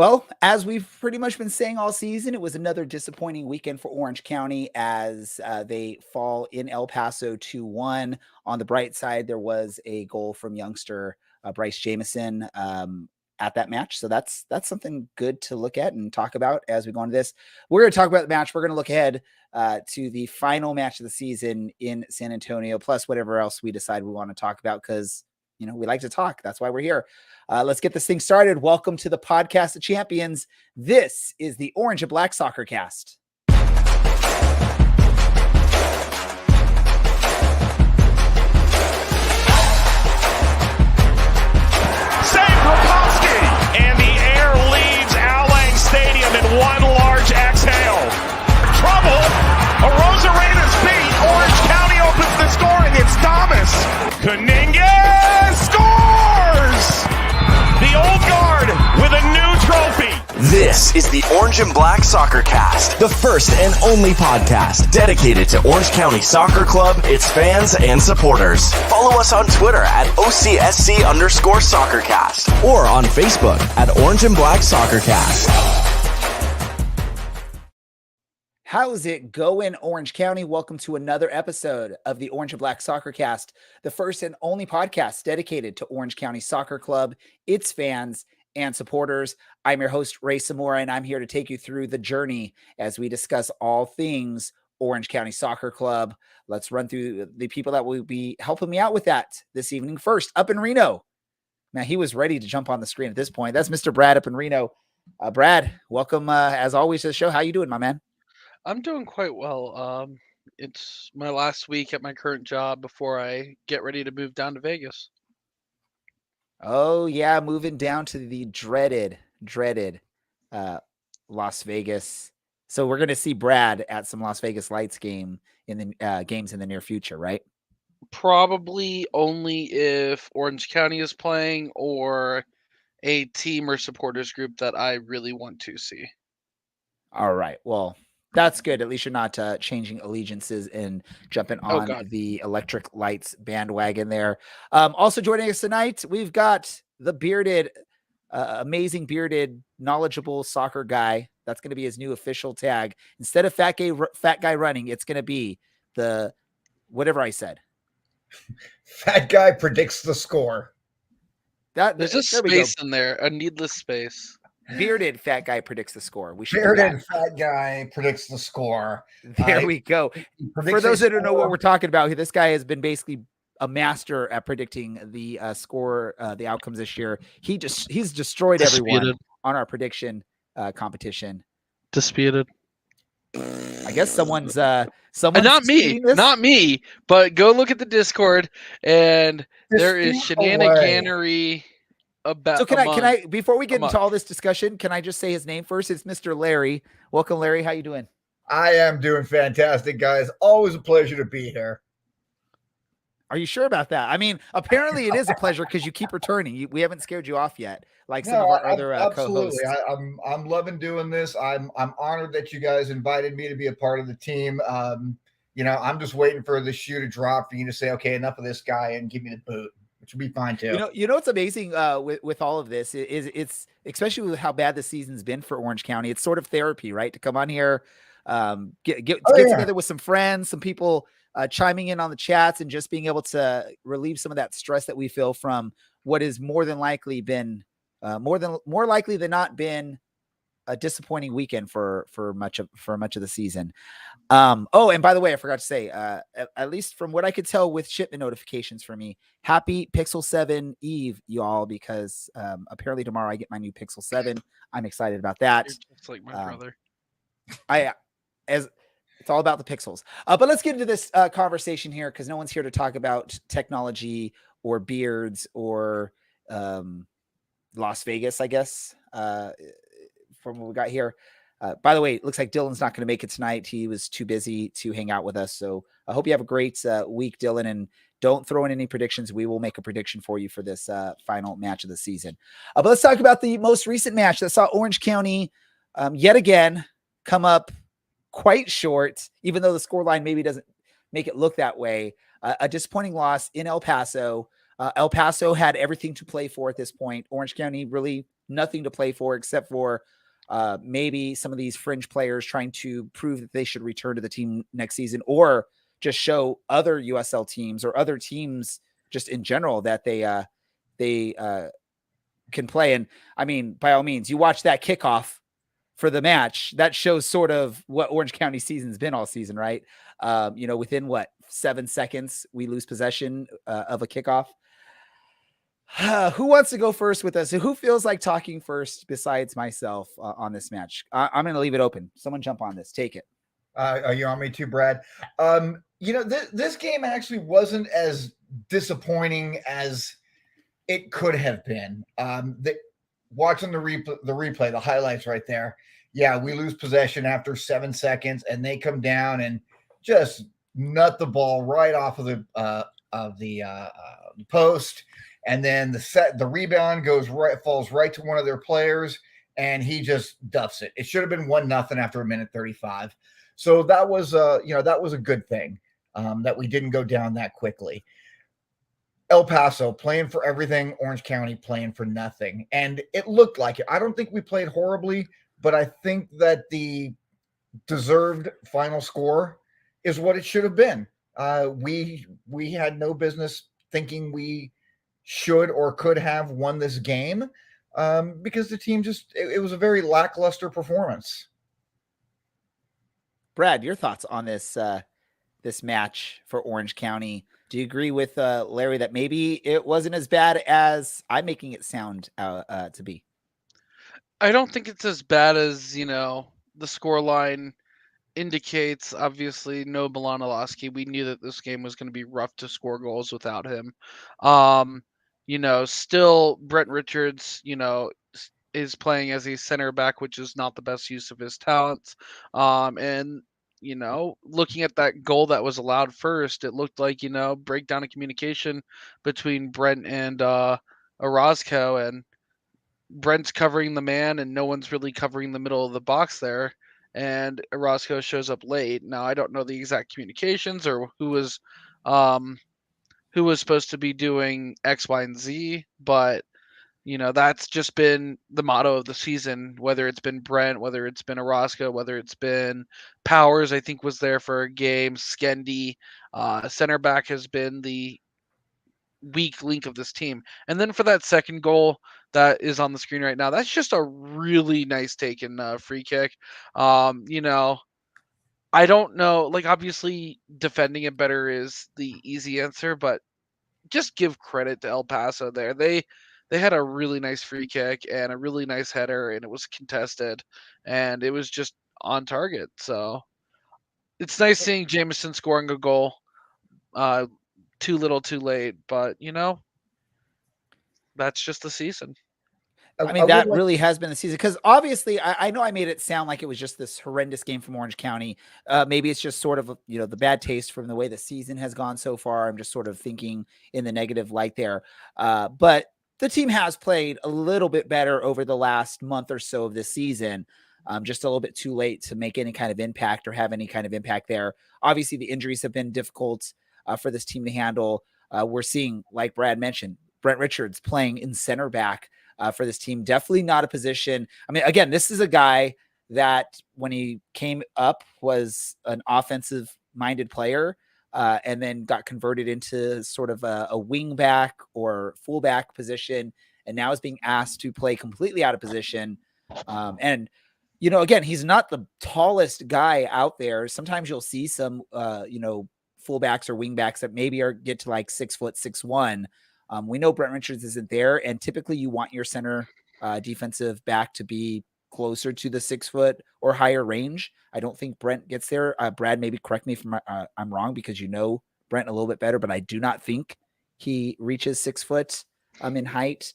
Well, as we've pretty much been saying all season, it was another disappointing weekend for Orange County as they fall in El Paso 2-1. On the bright side, there was a goal from youngster Bryce Jameson at that match. So that's something good to look at and talk about as we go into this. We're going to talk about the match. We're going to look ahead to the final match of the season in San Antonio, plus whatever else we decide we want to talk about because we like to talk. That's why we're here. Let's get this thing started. Welcome to the Podcast of Champions. This is the Orange and Black Soccer Cast. And the air leaves Allang Stadium in one large exhale. Trouble. Arosarena's beat. Orange County opens the scoring. It's Thomas. Kuninga scores! The old guard with a new trophy. This is the Orange and Black Soccer Cast, the first and only podcast dedicated to Orange County Soccer Club, its fans, and supporters. Follow us on Twitter at OCSC_SoccerCast or on Facebook at Orange and Black Soccer Cast. How's it going, Orange County? Welcome to another episode of the Orange and Black Soccer Cast, the first and only podcast dedicated to Orange County Soccer Club, its fans, and supporters. I'm your host, Ray Samora, and I'm here to take you through the journey as we discuss all things Orange County Soccer Club. Let's run through the people that will be helping me out with that this evening. First, up in Reno. Now, he was ready to jump on the screen at this point. That's Mr. Brad up in Reno. Brad, welcome, as always, to the show. How you doing, my man? I'm doing quite well. It's my last week at my current job before I get ready to move down to Vegas. Oh, yeah, moving down to the dreaded Las Vegas. So we're going to see Brad at some Las Vegas Lights games in the near future, right? Probably only if Orange County is playing or a team or supporters group that I really want to see. All right. Well, that's good. At least you're not changing allegiances and jumping on the electric lights bandwagon there. Also joining us tonight, we've got the bearded, amazing bearded, knowledgeable soccer guy. That's going to be his new official tag. Instead of fat guy running, it's going to be the whatever I said. Fat guy predicts the score. There's a space in there, a needless space. Bearded fat guy predicts the score. Bearded fat guy predicts the score. There we go. For those that don't know what we're talking about, this guy has been basically a master at predicting the score, the outcomes this year. He's destroyed everyone on our prediction competition. Disputed. I guess someone's not me, but go look at the Discord and there is shenaniganery. So can I before we get into all this discussion, can I just say his name first? It's Mr. Larry. Welcome, Larry. How you doing? I am doing fantastic, guys. Always a pleasure to be here. Are you sure about that? I mean, apparently it is a pleasure because you keep returning. We haven't scared you off yet, like some of our other co-hosts. I'm loving doing this. I'm honored that you guys invited me to be a part of the team. I'm just waiting for the shoe to drop for you to say, okay, enough of this guy and give me the boot. Which would be fine too. You know what's amazing with all of this is it's especially with how bad the season's been for Orange County. It's sort of therapy, right? To come on here, get together with some friends, some people chiming in on the chats, and just being able to relieve some of that stress that we feel from what is more likely than not been a disappointing weekend for much of the season. And by the way, I forgot to say, at least from what I could tell with shipment notifications for me, happy Pixel 7 Eve, y'all, because apparently tomorrow I get my new Pixel 7. I'm excited about that. You're just like my brother. It's all about the pixels. But let's get into this conversation here because no one's here to talk about technology or beards or Las Vegas, I guess. From what we got here. By the way, it looks like Dylan's not going to make it tonight. He was too busy to hang out with us. So I hope you have a great week, Dylan, and don't throw in any predictions. We will make a prediction for you for this final match of the season. But let's talk about the most recent match that saw Orange County yet again come up quite short, even though the scoreline maybe doesn't make it look that way. A disappointing loss in El Paso. El Paso had everything to play for at this point. Orange County really nothing to play for except for maybe some of these fringe players trying to prove that they should return to the team next season, or just show other USL teams or other teams just in general that they can play. And I mean, by all means, you watch that kickoff for the match, that shows sort of what Orange County season's been all season, right? Within 7 seconds, we lose possession of a kickoff. Who wants to go first with us? Who feels like talking first besides myself on this match? I'm going to leave it open. Someone jump on this. Take it. Are you on me too, Brad? This game actually wasn't as disappointing as it could have been. Watching the replay, the highlights right there. Yeah, we lose possession after 7 seconds, and they come down and just nut the ball right off of the post. And then the rebound falls right to one of their players, and he just duffs it. It should have been 1-0 after a minute 35. So that was a good thing that we didn't go down that quickly. El Paso playing for everything, Orange County playing for nothing, and it looked like it. I don't think we played horribly, but I think that the deserved final score is what it should have been. We had no business thinking we should or could have won this game because the team it was a very lackluster performance. Brad, your thoughts on this match for Orange County? Do you agree with Larry that maybe it wasn't as bad as I'm making it sound to be? I don't think it's as bad as, the scoreline indicates. Obviously, no Milanowski. We knew that this game was going to be rough to score goals without him. Still Brent Richards, is playing as a center back, which is not the best use of his talents. And looking at that goal that was allowed first, it looked like, breakdown of communication between Brent and Orozco, and Brent's covering the man and no one's really covering the middle of the box there. And Orozco shows up late. Now, I don't know the exact communications or who was supposed to be doing X, Y, and Z, but that's just been the motto of the season, whether it's been Brent, whether it's been Orozco, whether it's been Powers, I think was there for a game, Skendi. Center back has been the weak link of this team. And then for that second goal that is on the screen right now, that's just a really nice taken free kick. I don't know, obviously defending it better is the easy answer, but just give credit to El Paso there. They had a really nice free kick and a really nice header, and it was contested, and it was just on target. So it's nice seeing Jameson scoring a goal. Too little, too late, but that's just the season. I mean, that really has been the season, because obviously I know I made it sound like it was just this horrendous game from Orange County. Maybe it's just sort of, the bad taste from the way the season has gone so far. I'm just sort of thinking in the negative light there. But the team has played a little bit better over the last month or so of this season. Just a little bit too late to make any kind of impact or have any kind of impact there. Obviously, the injuries have been difficult for this team to handle. We're seeing, like Brad mentioned, Brent Richards playing in center back for this team. Definitely not a position. I mean, again, this is a guy that when he came up was an offensive minded player and then got converted into sort of a wing back or fullback position. And now is being asked to play completely out of position. And again, he's not the tallest guy out there. Sometimes you'll see some, fullbacks or wingbacks that maybe get to like 6', 6'1". We know Brent Richards isn't there, and typically you want your center defensive back to be closer to the 6 foot or higher range. I don't think Brent gets there. Brad, maybe correct me if I'm wrong, because Brent a little bit better, but I do not think he reaches 6 foot in height,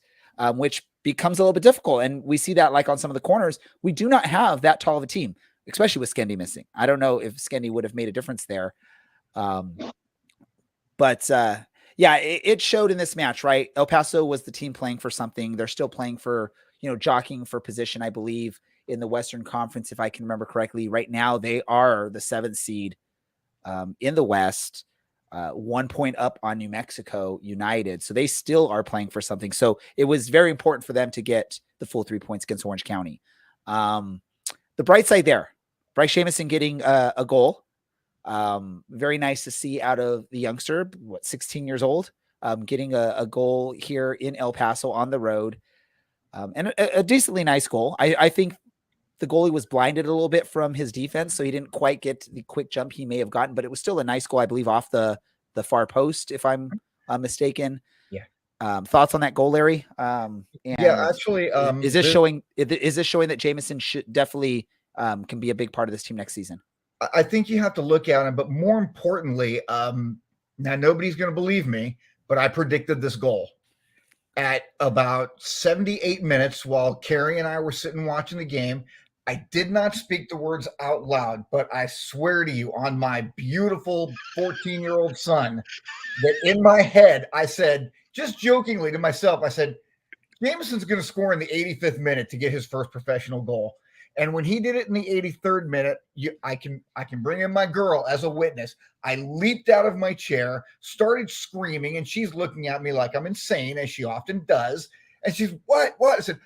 which becomes a little bit difficult. And we see that on some of the corners, we do not have that tall of a team, especially with Skendi missing. I don't know if Skendi would have made a difference there. Yeah, it showed in this match, right? El Paso was the team playing for something. They're still playing for, jockeying for position, I believe, in the Western Conference, if I can remember correctly. Right now, they are the 7th seed in the West. 1 point up on New Mexico United. So they still are playing for something. So it was very important for them to get the full 3 points against Orange County. The bright side there, Bryce Jameson getting a goal. Very nice to see out of the youngster, 16 years old, getting a goal here in El Paso on the road. And a decently nice goal. I think the goalie was blinded a little bit from his defense, so he didn't quite get the quick jump he may have gotten, but it was still a nice goal, I believe, off the far post, if I'm mistaken. Yeah. Thoughts on that goal, Larry? Yeah, actually, is this showing that Jameson should definitely can be a big part of this team next season? I think you have to look at him, but more importantly, now nobody's going to believe me, but I predicted this goal at about 78 minutes while Carrie and I were sitting watching the game. I did not speak the words out loud, but I swear to you on my beautiful 14-year-old son that in my head, I said, just jokingly to myself, I said, Jameson's going to score in the 85th minute to get his first professional goal. And when he did it in the 83rd minute, I can bring in my girl as a witness. I leaped out of my chair, started screaming, and she's looking at me like I'm insane, as she often does. And she's, what? I said,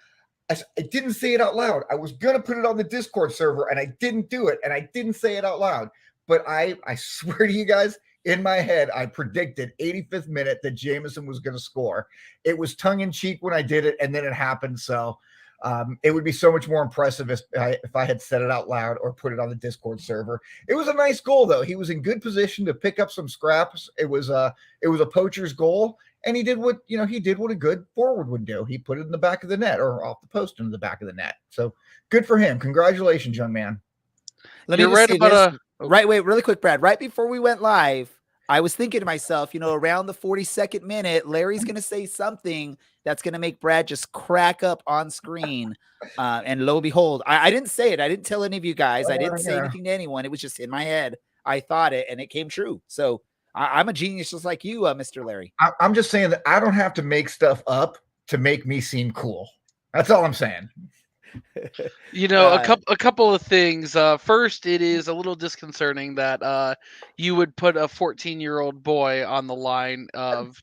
I didn't say it out loud. I was going to put it on the Discord server, and I didn't do it, and I didn't say it out loud. But I swear to you guys, in my head, I predicted 85th minute that Jameson was going to score. It was tongue-in-cheek when I did it, and then it happened, so it would be so much more impressive if I had said it out loud or put it on the Discord server. It was a nice goal, though. He was in good position to pick up some scraps. It was a poacher's goal, and he did what a good forward would do. He put it in the back of the net or off the post into the back of the net. So good for him. Congratulations, young man. Wait, really quick, Brad. Right before we went live, I was thinking to myself, around the 42nd minute, Larry's going to say something that's going to make Brad just crack up on screen. And lo and behold, I didn't say it. I didn't tell any of you guys. I didn't say anything to anyone. It was just in my head. I thought it, and it came true. So I'm a genius just like you, Mr. Larry. I'm just saying that I don't have to make stuff up to make me seem cool. That's all I'm saying. A couple of things. First, it is a little disconcerting that you would put a 14-year-old boy on the line of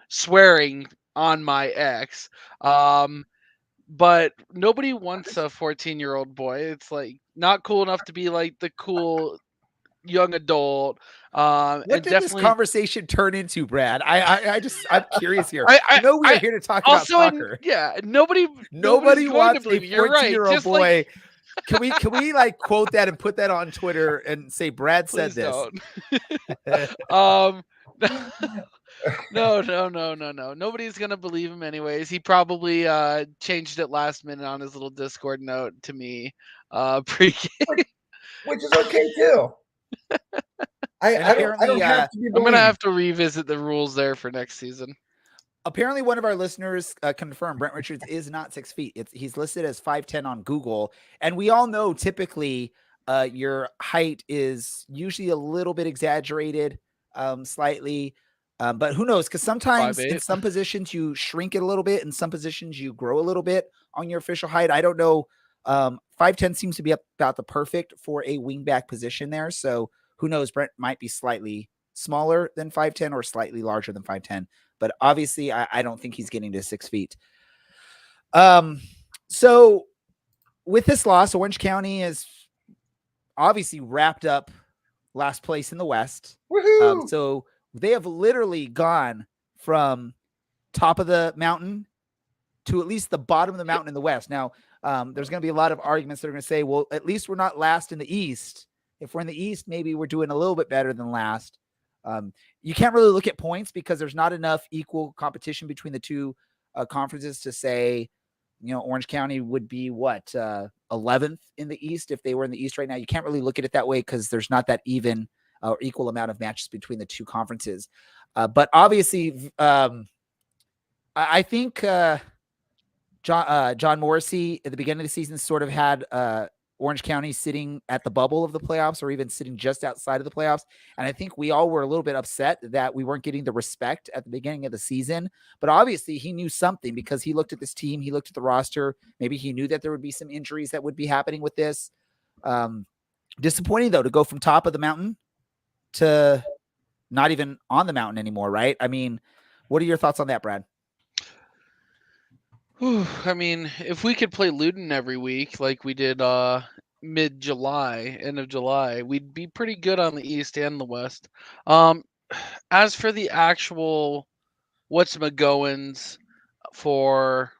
swearing on my ex. But nobody wants a 14-year-old boy. It's like not cool enough to be like the cool young adult. What did this conversation turn into, Brad? I'm curious here. I know we're here to talk about soccer. Nobody wants a 14-year-old boy. Can we like quote that and put that on Twitter and say Brad said this? No. Nobody's gonna believe him anyways. He probably changed it last minute on his little Discord note to me pre-game. Which is okay too. I don't have to be I'm going to have to revisit the rules there for next season. Apparently, one of our listeners confirmed Brent Richards is not 6 feet. He's listed as 5'10" on Google. And we all know typically your height is usually a little bit exaggerated, slightly. But who knows? Because sometimes in some positions you shrink it a little bit. In some positions you grow a little bit on your official height. I don't know. 5'10" seems to be about the perfect for a wingback position there. So who knows? Brent might be slightly smaller than 5'10" or slightly larger than 5'10", but obviously I don't think he's getting to 6 feet. So with this loss, Orange County is obviously wrapped up last place in the West. So they have literally gone from top of the mountain to at least the bottom of the mountain in the West. Now, there's going to be a lot of arguments that are going to say, well, at least we're not last in the East. If we're in the East, maybe we're doing a little bit better than last. You can't really look at points because there's not enough equal competition between the two conferences to say, Orange County would be 11th in the East if they were in the East right now. You can't really look at it that way because there's not that even or equal amount of matches between the two conferences. But obviously, I think John Morrissey at the beginning of the season sort of had Orange County sitting at the bubble of the playoffs or even sitting just outside of the playoffs. And I think we all were a little bit upset that we weren't getting the respect at the beginning of the season. But obviously he knew something because he looked at this team, he looked at the roster. Maybe he knew that there would be some injuries that would be happening with this. Disappointing though, to go from top of the mountain to not even on the mountain anymore, right? I mean, what are your thoughts on that, Brad? I mean, if we could play Luton every week like we did mid-July, end of July, we'd be pretty good on the East and the West. As for the actual what's-my-goings for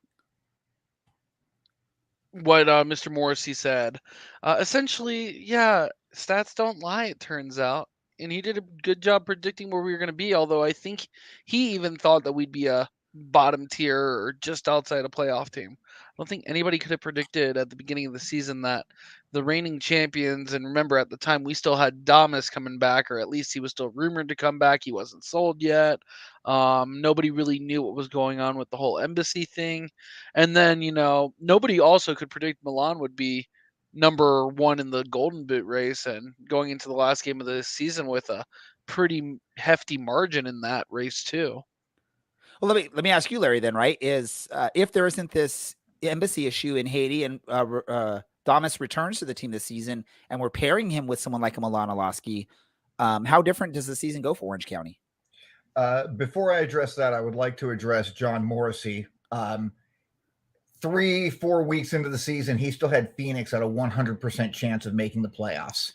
what Mr. Morrissey said, essentially, yeah, stats don't lie, it turns out. And he did a good job predicting where we were going to be, although I think he even thought that we'd be a bottom tier or just outside a playoff team. I don't think anybody could have predicted at the beginning of the season that the reigning champions, and remember at the time we still had Damas coming back, or at least he was still rumored to come back. He wasn't sold yet. Nobody really knew what was going on with the whole embassy thing. And then, nobody also could predict Milan would be number one in the Golden Boot race and going into the last game of the season with a pretty hefty margin in that race too. Well, let me ask you, Larry, then, right? Is if there isn't this embassy issue in Haiti and Damas returns to the team this season and we're pairing him with someone like a Milan Olaski, how different does the season go for Orange County? Before I address that, I would like to address John Morrissey. 3-4 weeks into the season, he still had Phoenix at a 100% chance of making the playoffs.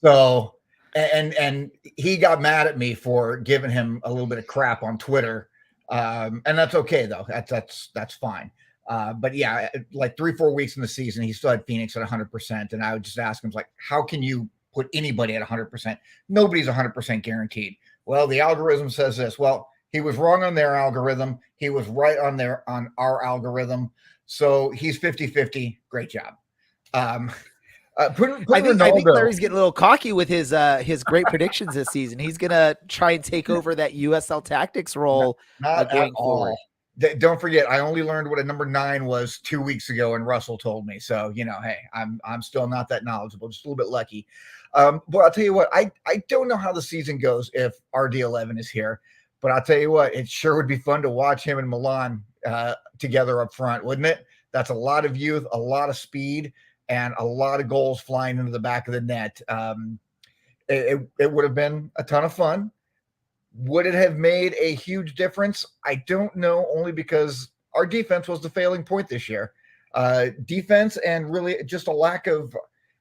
So, and he got mad at me for giving him a little bit of crap on Twitter. And that's okay though. That's fine. But yeah, like 3-4 weeks in the season, he still had Phoenix at 100%. And I would just ask him, like, how can you put anybody at 100%? Nobody's 100% guaranteed. Well, the algorithm says this. Well, he was wrong on their algorithm. He was right on our algorithm. So he's 50-50. Great job. I think Larry's getting a little cocky with his great predictions this season. He's gonna try and take over that USL Tactics role going forward. Don't forget, I only learned what a number 9 was 2 weeks ago, and Russell told me. So hey, I'm still not that knowledgeable, just a little bit lucky. But I'll tell you what, I don't know how the season goes if RD11 is here, but I'll tell you what, it sure would be fun to watch him and Milan together up front, wouldn't it? That's a lot of youth, a lot of speed, and a lot of goals flying into the back of the net. It would have been a ton of fun. Would it have made a huge difference? I don't know, only because our defense was the failing point this year. Defense and really just a lack of,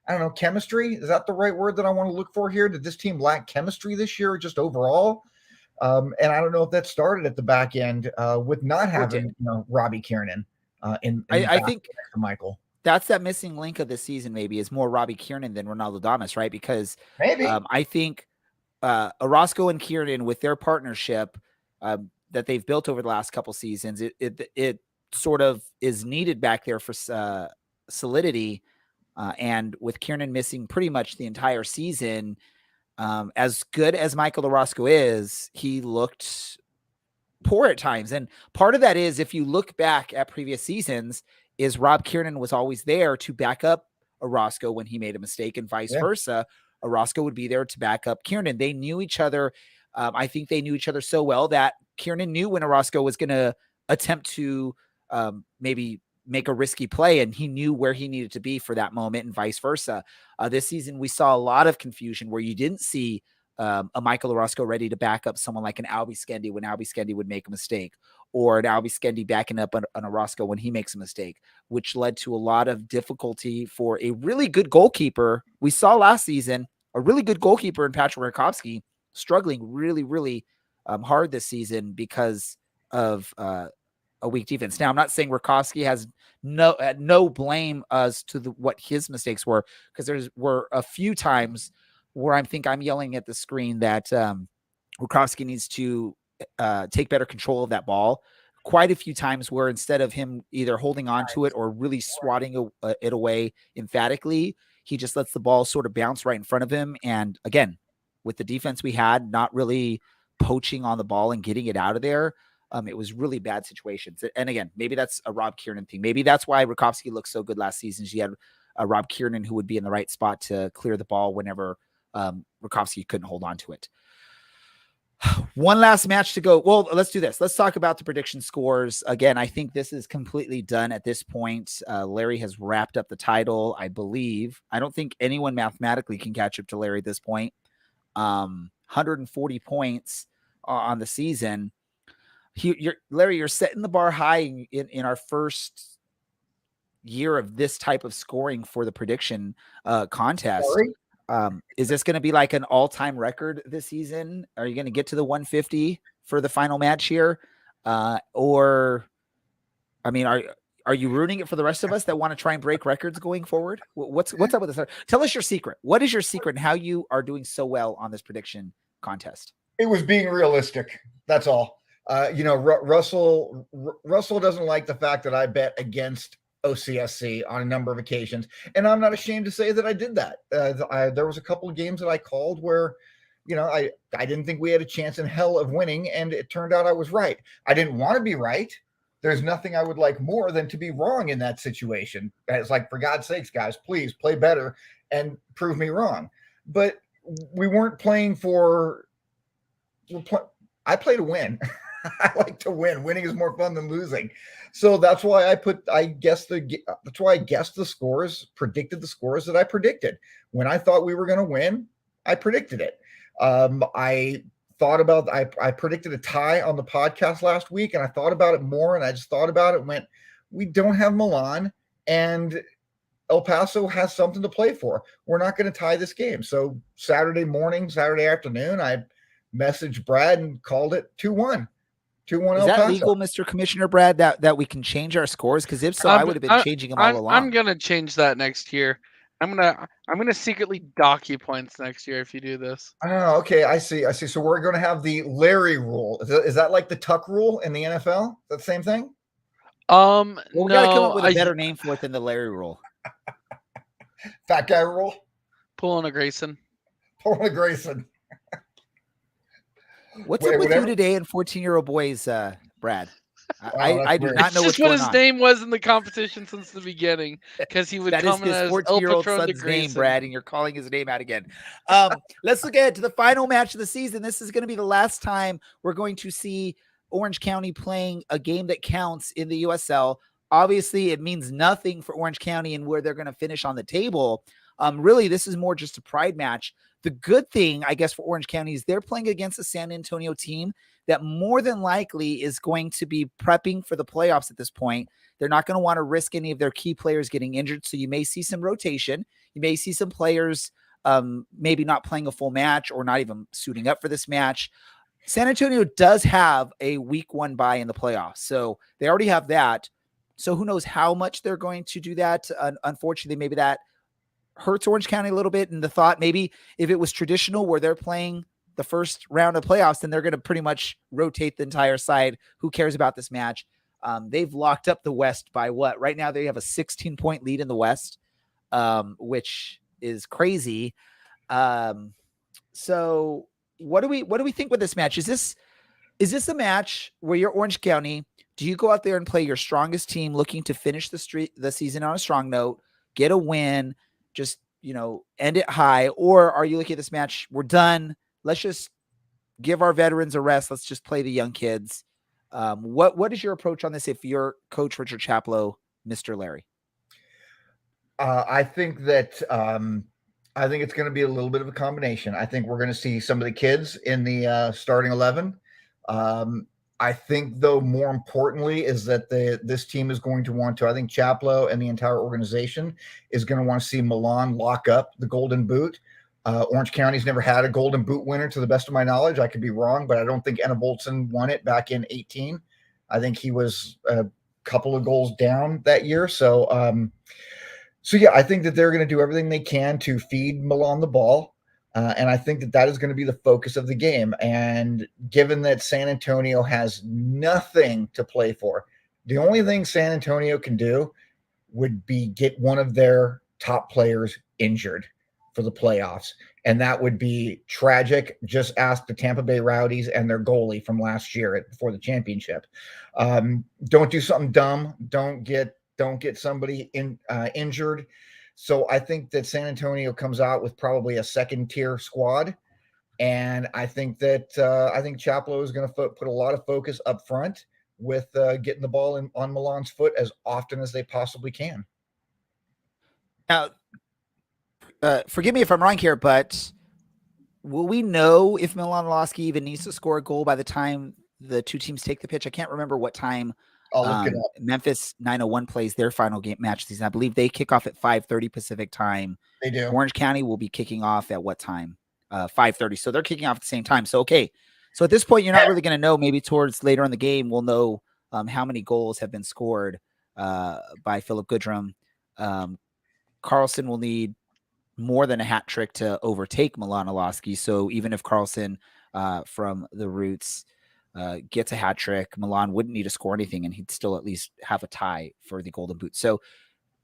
I don't know, chemistry. Is that the right word that I want to look for here? Did this team lack chemistry this year, just overall? And I don't know if that started at the back end with not having Robbie Kiernan I think Michael. That's that missing link of the season. Maybe is more Robbie Kiernan than Ronaldo Damas, right? Because maybe I think Orozco and Kiernan, with their partnership that they've built over the last couple seasons, it sort of is needed back there for solidity. And with Kiernan missing pretty much the entire season, as good as Michael Orozco is, he looked poor at times. And part of that is, if you look back at previous seasons, is Rob Kiernan was always there to back up Orozco when he made a mistake, and vice versa. Orozco would be there to back up Kiernan. They knew each other. I think they knew each other so well that Kiernan knew when Orozco was going to attempt to maybe make a risky play, and he knew where he needed to be for that moment, and vice versa. This season, we saw a lot of confusion where you didn't see a Michael Orozco ready to back up someone like an Albie Skendi when Albie Skendi would make a mistake, or an Albie Skendi backing up an Orozco when he makes a mistake, which led to a lot of difficulty for a really good goalkeeper. We saw last season a really good goalkeeper in Patrick Rakowski struggling really, really hard this season because of a weak defense. Now, I'm not saying Rakowski has no blame as to what his mistakes were, because there were a few times where I'm yelling at the screen that Rakowski needs to take better control of that ball. Quite a few times where instead of him either holding on to it or really swatting it away emphatically, he just lets the ball sort of bounce right in front of him. And again, with the defense we had, not really poaching on the ball and getting it out of there, it was really bad situations. And again, maybe that's a Rob Kiernan thing. Maybe that's why Rakowski looked so good last season. She had a Rob Kiernan who would be in the right spot to clear the ball whenever Rakowski couldn't hold on to it. One last match to go. Well, let's do this. Let's talk about the prediction scores. Again, I think this is completely done at this point. Larry has wrapped up the title, I believe. I don't think anyone mathematically can catch up to Larry at this point. 140 points on the season. Larry, you're setting the bar high in our first year of this type of scoring for the prediction contest. Is this going to be like an all-time record this season? Are you going to get to the 150 for the final match here? Or, I mean, are you ruining it for the rest of us that want to try and break records going forward? What's up with this? Tell us your secret. What is your secret and how you are doing so well on this prediction contest? It was being realistic. That's all. Russell doesn't like the fact that I bet against OCSC on a number of occasions, and I'm not ashamed to say that I did that. There was a couple of games that I called where, I didn't think we had a chance in hell of winning, and it turned out I was right. I didn't want to be right. There's nothing I would like more than to be wrong in that situation. It's like, for God's sakes, guys, please play better and prove me wrong. But we weren't playing for. I play to win. I like to win. Winning is more fun than losing. So that's why I guessed the scores, predicted the scores that I predicted. When I thought we were going to win, I predicted it. I predicted a tie on the podcast last week, and I thought about it more, and I just thought about it and went, we don't have Milan, and El Paso has something to play for. We're not going to tie this game. So Saturday afternoon, I messaged Brad and called it 2-1. 2-1 Is El that Paso. legal, Mr. Commissioner Brad, that we can change our scores? Because if so, I would have been changing them all along. I'm gonna change that next year. I'm gonna secretly dock you points next year if you do this. Oh, okay. I see. So we're going to have the Larry rule. Is that like the Tuck rule in the NFL? Is that the same thing? Well, we got to come up with a better name for it than the Larry rule. Fat guy rule? Pulling a Grayson. What's up with you today and 14-year-old boys, Brad? I do not know what's going on. That's just what his name was in the competition since the beginning, because he would come in as 14-year-old son's name, Brad, and you're calling his name out again. Let's look ahead to the final match of the season. This is going to be the last time we're going to see Orange County playing a game that counts in the USL. Obviously, it means nothing for Orange County and where they're going to finish on the table. Really, this is more just a pride match. The good thing, I guess, for Orange County is they're playing against a San Antonio team that more than likely is going to be prepping for the playoffs at this point. They're not going to want to risk any of their key players getting injured, so you may see some rotation. You may see some players maybe not playing a full match or not even suiting up for this match. San Antonio does have a week 1 bye in the playoffs, so they already have that. So who knows how much they're going to do that. Unfortunately, maybe that hurts Orange County a little bit. And the thought, maybe if it was traditional where they're playing the first round of playoffs, then they're going to pretty much rotate the entire side. Who cares about this match? They've locked up the West by what? Right now they have a 16-point lead in the West, which is crazy. So what do we think with this match? Is this a match where you're Orange County? Do you go out there and play your strongest team, looking to finish the season on a strong note, get a win, just, end it high? Or are you looking at this match, we're done, let's just give our veterans a rest, let's just play the young kids? What is your approach on this if you're Coach Richard Chaplow, Mr. Larry? I think it's going to be a little bit of a combination. I think we're going to see some of the kids in the starting 11. I think, though, more importantly is that this team is going to want to, I think Chaplow and the entire organization is going to want to see Milan lock up the Golden Boot. Orange County's never had a Golden Boot winner, to the best of my knowledge. I could be wrong, but I don't think Enna Bolton won it back in 2018. I think he was a couple of goals down that year. So yeah, I think that they're going to do everything they can to feed Milan the ball. And I think that is going to be the focus of the game. And given that San Antonio has nothing to play for, the only thing San Antonio can do would be get one of their top players injured for the playoffs. And that would be tragic. Just ask the Tampa Bay Rowdies and their goalie from last year before the championship. Don't do something dumb. Don't get somebody injured. So I think that San Antonio comes out with probably a second-tier squad, and I think Chaplow is going to put a lot of focus up front with getting the ball on Milan's foot as often as they possibly can. Now, forgive me if I'm wrong here, but will we know if Milanowski even needs to score a goal by the time the two teams take the pitch? I can't remember what time I'll look it up. Memphis 901 plays their final game match season. I believe they kick off at 5:30 Pacific time. They do. Orange County will be kicking off at what time? 5:30. So they're kicking off at the same time. So, okay. So at this point, you're not really going to know. Maybe towards later in the game, we'll know how many goals have been scored by Philip Goodrum. Carlson will need more than a hat trick to overtake Milanowski. So even if Carlson from the Roots gets a hat trick, Milan wouldn't need to score anything, and he'd still at least have a tie for the Golden Boot. So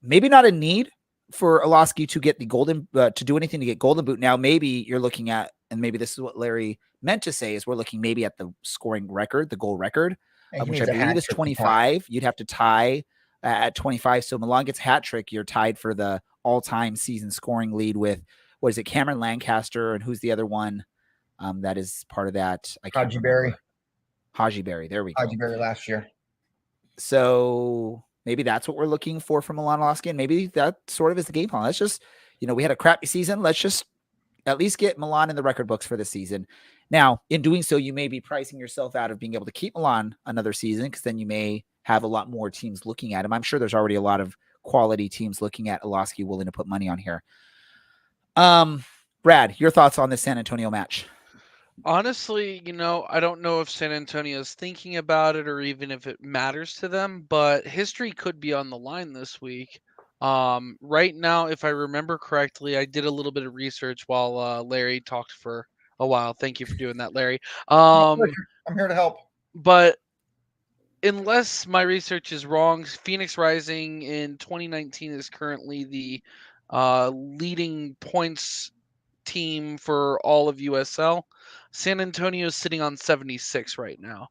maybe not a need for Olowski to get the golden to do anything to get Golden Boot. Now maybe you're looking at, and maybe this is what Larry meant to say, is we're looking maybe at the scoring record, the goal record, which I believe is 25. You'd have to tie at 25. So Milan gets a hat trick, you're tied for the all-time season scoring lead with, what is it, Cameron Lancaster, and who's the other one that is part of that? Haji Berry. Haji Berry. There we go. Haji Berry last year. So maybe that's what we're looking for from Milanowski, and maybe that sort of is the game plan. Let's just, we had a crappy season. Let's just at least get Milan in the record books for this season. Now, in doing so, you may be pricing yourself out of being able to keep Milan another season, because then you may have a lot more teams looking at him. I'm sure there's already a lot of quality teams looking at Olowski willing to put money on here. Brad, your thoughts on this San Antonio match? Honestly, I don't know if San Antonio is thinking about it or even if it matters to them, but history could be on the line this week. Right now, if I remember correctly, I did a little bit of research while Larry talked for a while. Thank you for doing that, Larry. I'm here to help. But unless my research is wrong, Phoenix Rising in 2019 is currently the leading points team for all of USL. San Antonio is sitting on 76 right now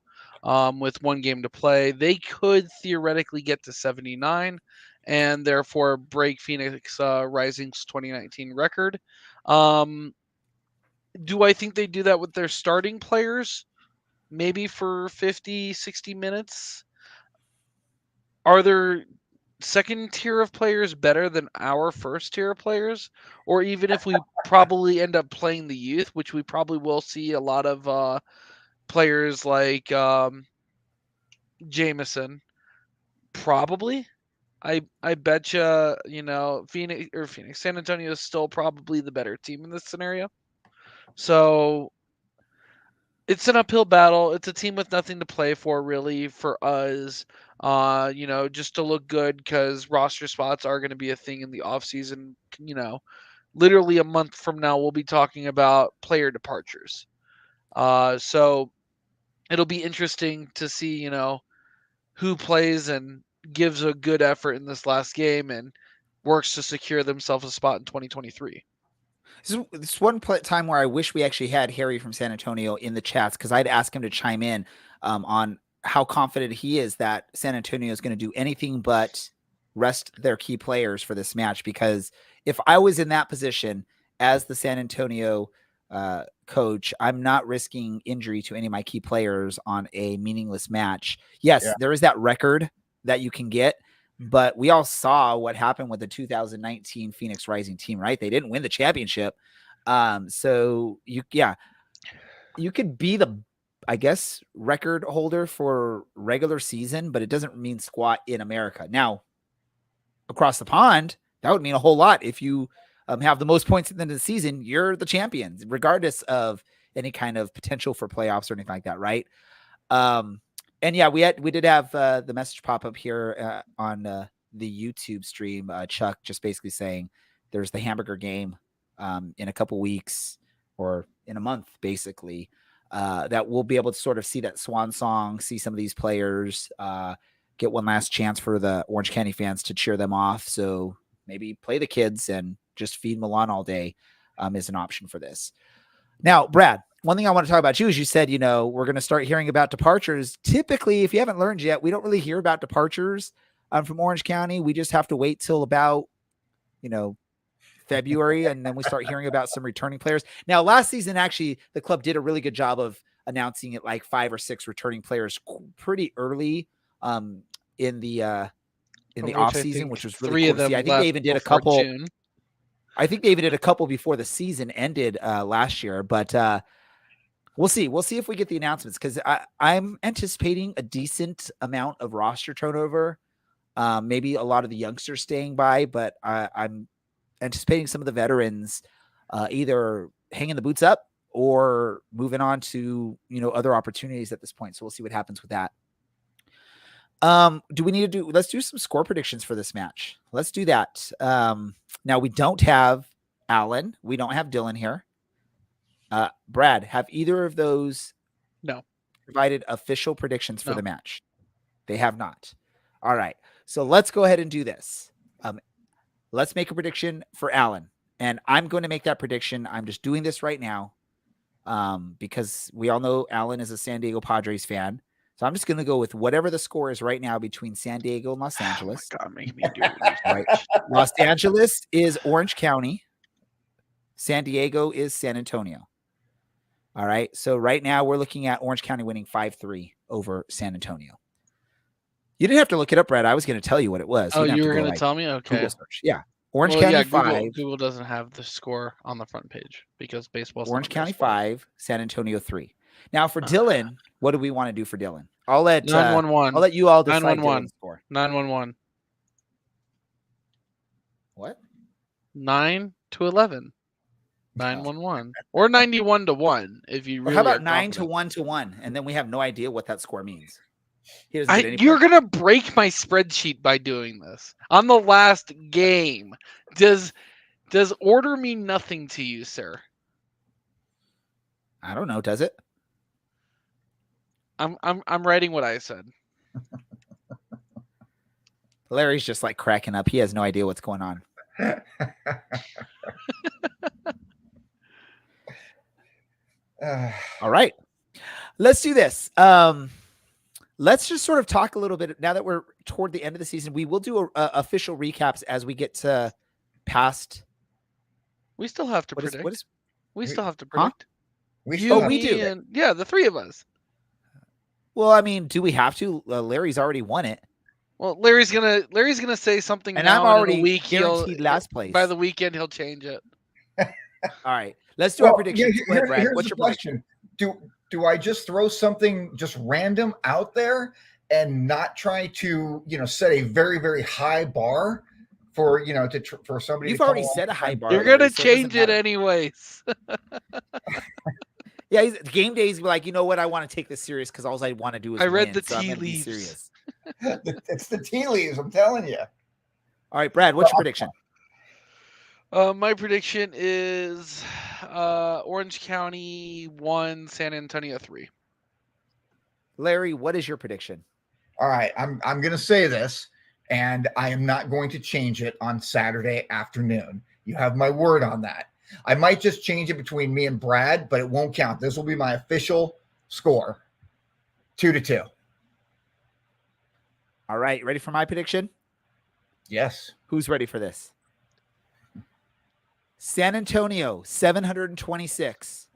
with one game to play. They could theoretically get to 79 and therefore break Phoenix Rising's 2019 record. Do I think they do that with their starting players? Maybe for 50, 60 minutes? Are there second tier of players better than our first tier of players? Or even if we probably end up playing the youth, which we probably will see a lot of players like Jameson, probably. I bet Phoenix, San Antonio is still probably the better team in this scenario. So it's an uphill battle. It's a team with nothing to play for, really, for us. Just to look good, because roster spots are going to be a thing in the offseason. Literally a month from now, we'll be talking about player departures. So it'll be interesting to see, who plays and gives a good effort in this last game and works to secure themselves a spot in 2023. This is one time where I wish we actually had Harry from San Antonio in the chats, because I'd ask him to chime in on how confident he is that San Antonio is going to do anything but rest their key players for this match. Because if I was in that position as the San Antonio coach, I'm not risking injury to any of my key players on a meaningless match. Yes, There is that record that you can get, but we all saw what happened with the 2019 Phoenix Rising team, right? They didn't win the championship. So you could be the, I guess, record holder for regular season, but it doesn't mean squat in America. Now, across the pond, that would mean a whole lot. If you have the most points at the end of the season, you're the champions, regardless of any kind of potential for playoffs or anything like that, right? And yeah, we did have the message pop up here on the YouTube stream. Chuck just basically saying there's the hamburger game in a couple weeks or in a month, basically, that we'll be able to sort of see that swan song, see some of these players get one last chance for the Orange County fans to cheer them off. So maybe play the kids and just feed Milan all day is an option for this. Now, Brad, one thing I want to talk about you is you said, we're going to start hearing about departures. Typically, if you haven't learned yet, we don't really hear about departures from Orange County. We just have to wait till about, February, and then we start hearing about some returning players. Now, last season, actually, the club did a really good job of announcing it like 5 or 6 returning players pretty early in the off season, which was really 3 cool of them. I think they even did a couple. June. I think they even did a couple before the season ended last year, but we'll see. We'll see if we get the announcements because I'm anticipating a decent amount of roster turnover. Maybe a lot of the youngsters staying by, but I'm anticipating some of the veterans either hanging the boots up or moving on to, other opportunities at this point. So we'll see what happens with that. Do we need to let's do some score predictions for this match. Let's do that. Now we don't have Alan. We don't have Dylan here. Brad, have either of those provided official predictions for the match? They have not. All right. So let's go ahead and do this. Let's make a prediction for Alan. And I'm going to make that prediction. I'm just doing this right now because we all know Alan is a San Diego Padres fan. So I'm just going to go with whatever the score is right now between San Diego and Los Angeles. Oh my God, make me do it. Right. Los Angeles is Orange County. San Diego is San Antonio. All right. So right now we're looking at Orange County winning 5-3 over San Antonio. You didn't have to look it up, Brad. I was going to tell you what it was. Oh, you were going to tell me? Okay. Google search. Yeah. Orange County 5. Google doesn't have the score on the front page because baseball. Orange County 5, San Antonio 3. Now for Dylan, what do we want to do for Dylan? I'll let 9-1-1. I'll let you all decide 9-1-1. score. 9-1-1. What? 9-11. 9-1-1 or 91-1 if you. Or really how about are 9-1-1, and then we have no idea what that score means. He doesn't get any You're points. gonna break my spreadsheet by doing this on the last game. Does order mean nothing to you, sir? I don't know. Does it? I'm writing what I said. Larry's just like cracking up. He has no idea what's going on. All right. Let's do this. Let's just sort of talk a little bit now that we're toward the end of the season. We will do official recaps as we get to past. We still have to predict. We still have to predict. We do. And, yeah, the three of us. Well, I mean, do we have to? Larry's already won it. Well, Larry's gonna say something, and now I'm already in a week, guaranteed last place. By the weekend, he'll change it. All right, let's do our prediction. What's your question? Do I just throw something just random out there and not try to set a very, very high bar for for somebody? You've already set a high bar. You're gonna change it anyways. Yeah, game days. Like, you know what? I want to take this serious because all I want to do is. I read the so tea leaves. It's the tea leaves. I'm telling you. All right, Brad. What's your prediction? My prediction is Orange County 1, San Antonio 3. Larry, what is your prediction? All right, I'm going to say this, and I am not going to change it on Saturday afternoon. You have my word on that. I might just change it between me and Brad, but it won't count. This will be my official score, 2-2. All right, ready for my prediction? Yes. Who's ready for this? San Antonio, 726.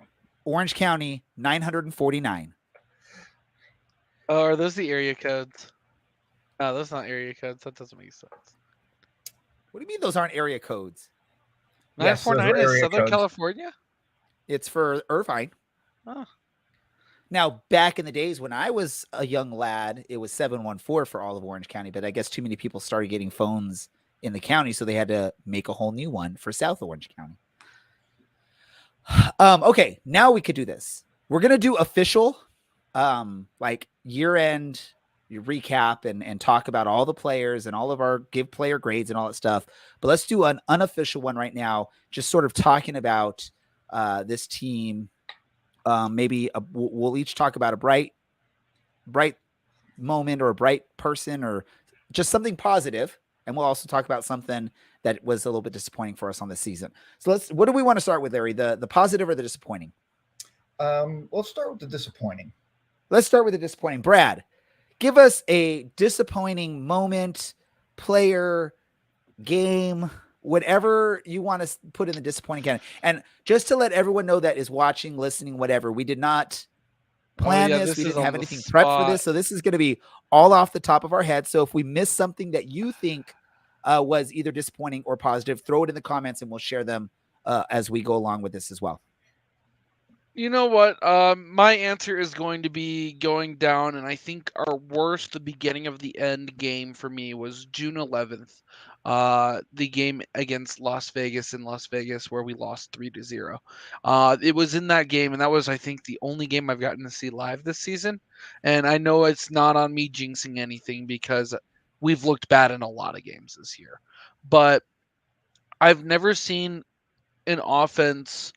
Orange County, 949. Oh, are those the area codes? No, those not area codes. That doesn't make sense. What do you mean those aren't area codes? 949 is Southern California? It's for Irvine. Oh. Now, back in the days when I was a young lad, it was 714 for all of Orange County, but I guess too many people started getting phones in the county, so they had to make a whole new one for South Orange County. Okay, now we could do this. We're going to do official like year-end recap and talk about all the players and all of our give player grades and all that stuff. But let's do an unofficial one right now, just sort of talking about this team. Maybe we'll each talk about a bright moment or a bright person or just something positive. And we'll also talk about something that was a little bit disappointing for us on this season. So what do we want to start with, Larry? The positive or the disappointing? Let's start with the disappointing. Let's start with the disappointing. Brad, give us a disappointing moment, player, game, whatever you want to put in the disappointing category. And just to let everyone know that is watching, listening, whatever, we did not plan this. We didn't have anything prepped for this. So this is going to be all off the top of our head. So if we miss something that you think was either disappointing or positive. Throw it in the comments and we'll share them as we go along with this as well. You know what? My answer is going to be going down, and I think our worst, the beginning of the end game for me was June 11th, the game against Las Vegas in Las Vegas where we lost 3-0. It was in that game, and that was, I think, the only game I've gotten to see live this season. And I know it's not on me jinxing anything because we've looked bad in a lot of games this year. But I've never seen an offense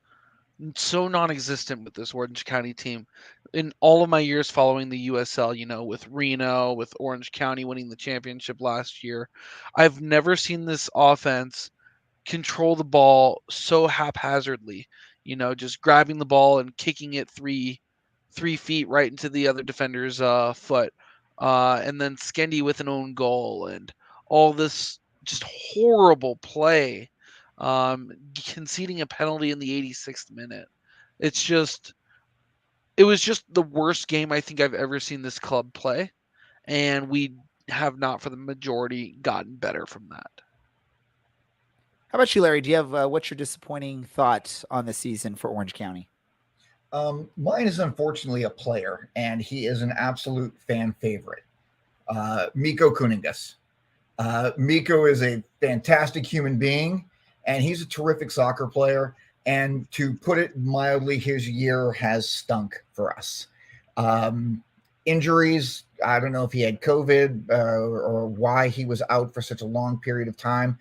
so non-existent with this Orange County team in all of my years following the USL, with Reno, with Orange County winning the championship last year. I've never seen this offense control the ball so haphazardly, just grabbing the ball and kicking it 3 feet right into the other defender's foot. And then Skendi with an own goal and all this just horrible play. Conceding a penalty in the 86th minute. It was just the worst game I think I've ever seen this club play, and we have not, for the majority, gotten better from that. How about you, Larry? Do you have what's your disappointing thought on the season for Orange County? Mine is unfortunately a player, and he is an absolute fan favorite. Mikko Kuningas. Mikko is a fantastic human being, and he's a terrific soccer player. And to put it mildly, his year has stunk for us. Injuries, I don't know if he had COVID or why he was out for such a long period of time.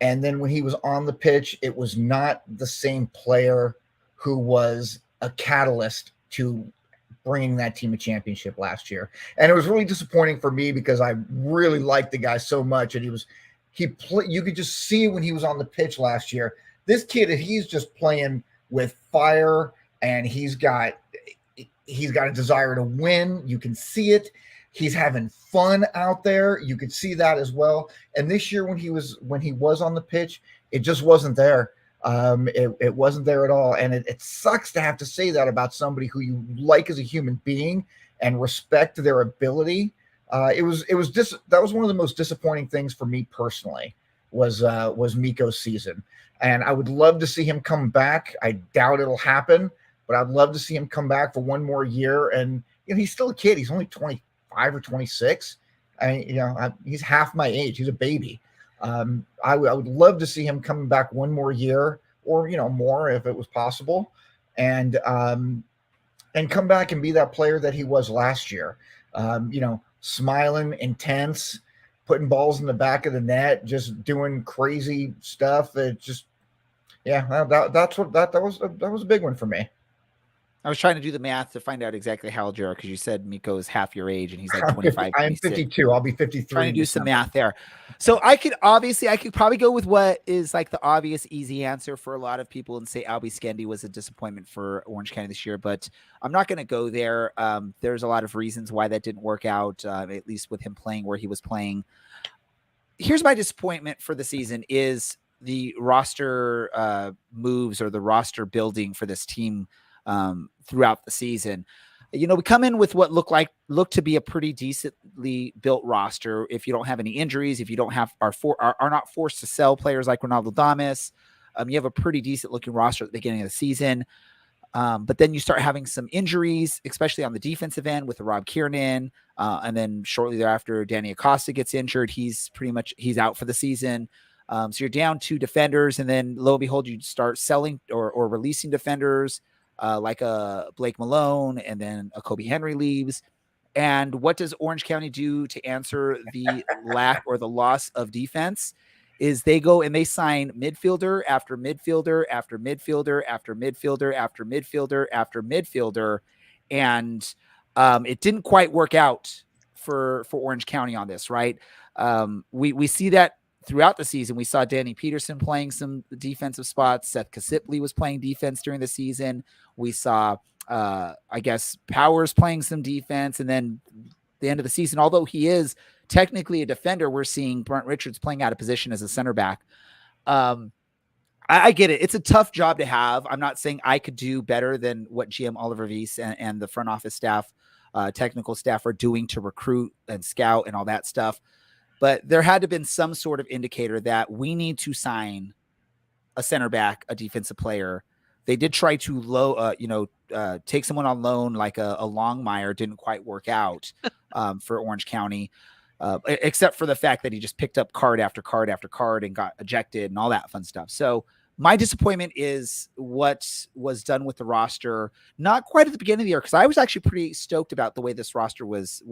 And then when he was on the pitch, it was not the same player who was a catalyst to bringing that team a championship last year. And it was really disappointing for me because I really liked the guy so much. And you could just see when he was on the pitch last year, this kid, he's just playing with fire, and he's got a desire to win. You can see it. He's having fun out there. You could see that as well. And this year when he was on the pitch, it just wasn't there. It wasn't there at all. And it sucks to have to say that about somebody who you like as a human being and respect their ability. That was one of the most disappointing things for me personally was Mikko's season. And I would love to see him come back. I doubt it'll happen, but I'd love to see him come back for one more year. And he's still a kid. He's only 25 or 26. He's half my age. He's a baby. I would love to see him coming back one more year, or more if it was possible, and come back and be that player that he was last year. Smiling, intense, putting balls in the back of the net, just doing crazy stuff. That was a big one for me. I was trying to do the math to find out exactly how old you are, because you said Mikko is half your age and he's like 25. I'm 52. I'll be 53. Trying to do some math there. So I could probably go with what is like the obvious easy answer for a lot of people and say Albie Skendi was a disappointment for Orange County this year, but I'm not going to go there. There's a lot of reasons why that didn't work out, at least with him playing where he was playing. Here's my disappointment for the season is the roster moves or the roster building for this team throughout the season. We come in with what look to be a pretty decently built roster. If you don't have any injuries, if you don't have are not forced to sell players like Ronaldo Damas, you have a pretty decent looking roster at the beginning of the season. But then you start having some injuries, especially on the defensive end with Rob Kiernan. And then shortly thereafter, Danny Acosta gets injured. He's out for the season. So you're down 2 defenders, and then lo and behold, you start selling or releasing defenders like a Blake Malone, and then a Kobe Henry leaves. And what does Orange County do to answer the lack or the loss of defense? Is they go and they sign midfielder after midfielder after midfielder after midfielder after midfielder after midfielder. And it didn't quite work out for Orange County on this, right? We see that throughout the season. We saw Danny Peterson playing some defensive spots. Seth Kasipli was playing defense during the season. We saw, Powers playing some defense. And then the end of the season, although he is technically a defender, we're seeing Brent Richards playing out of position as a center back. I get it. It's a tough job to have. I'm not saying I could do better than what GM Oliver Weiss and the front office staff, technical staff are doing to recruit and scout and all that stuff. but there had to have been some sort of indicator that we need to sign a center back, a defensive player. They did try to take someone on loan like a Longmire. Didn't quite work out for Orange County, except for the fact that he just picked up card after card after card and got ejected and all that fun stuff. So my disappointment is what was done with the roster. Not quite at the beginning of the year, because I was actually pretty stoked about the way this roster was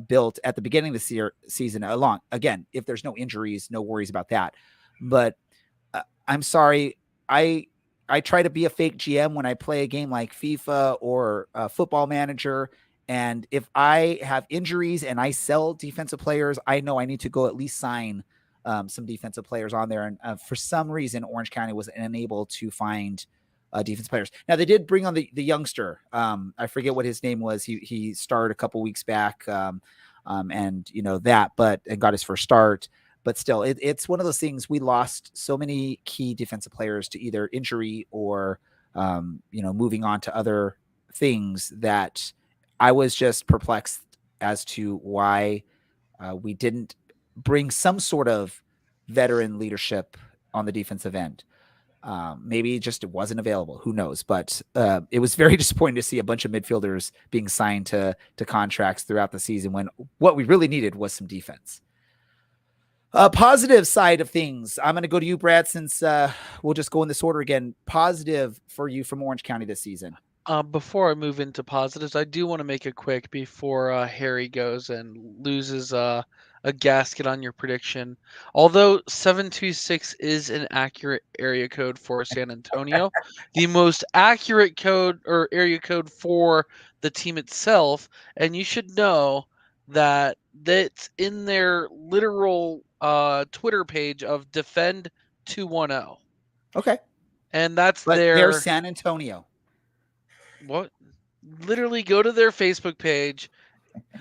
built at the beginning of the season. Again, if there's no injuries, no worries about that. But I'm sorry, I try to be a fake GM when I play a game like FIFA or Football Manager. And if I have injuries and I sell defensive players, I know I need to go at least sign some defensive players on there. And for some reason, Orange County was unable to find defensive players. Now, they did bring on the youngster. I forget what his name was. He started a couple weeks back and got his first start. But still, it's one of those things. We lost so many key defensive players to either injury or, moving on to other things that I was just perplexed as to why we didn't bring some sort of veteran leadership on the defensive end. Maybe just it wasn't available. Who knows? But it was very disappointing to see a bunch of midfielders being signed to contracts throughout the season when what we really needed was some defense. Positive side of things. I'm going to go to you, Brad, since we'll just go in this order again. Positive for you from Orange County this season. Before I move into positives, I do want to make it quick before Harry goes and loses a gasket on your prediction. Although 726 is an accurate area code for San Antonio, the most accurate code or area code for the team itself, and you should know that that's in their literal Twitter page of Defend 210. Okay. And that's they're San Antonio. What? Literally go to their Facebook page.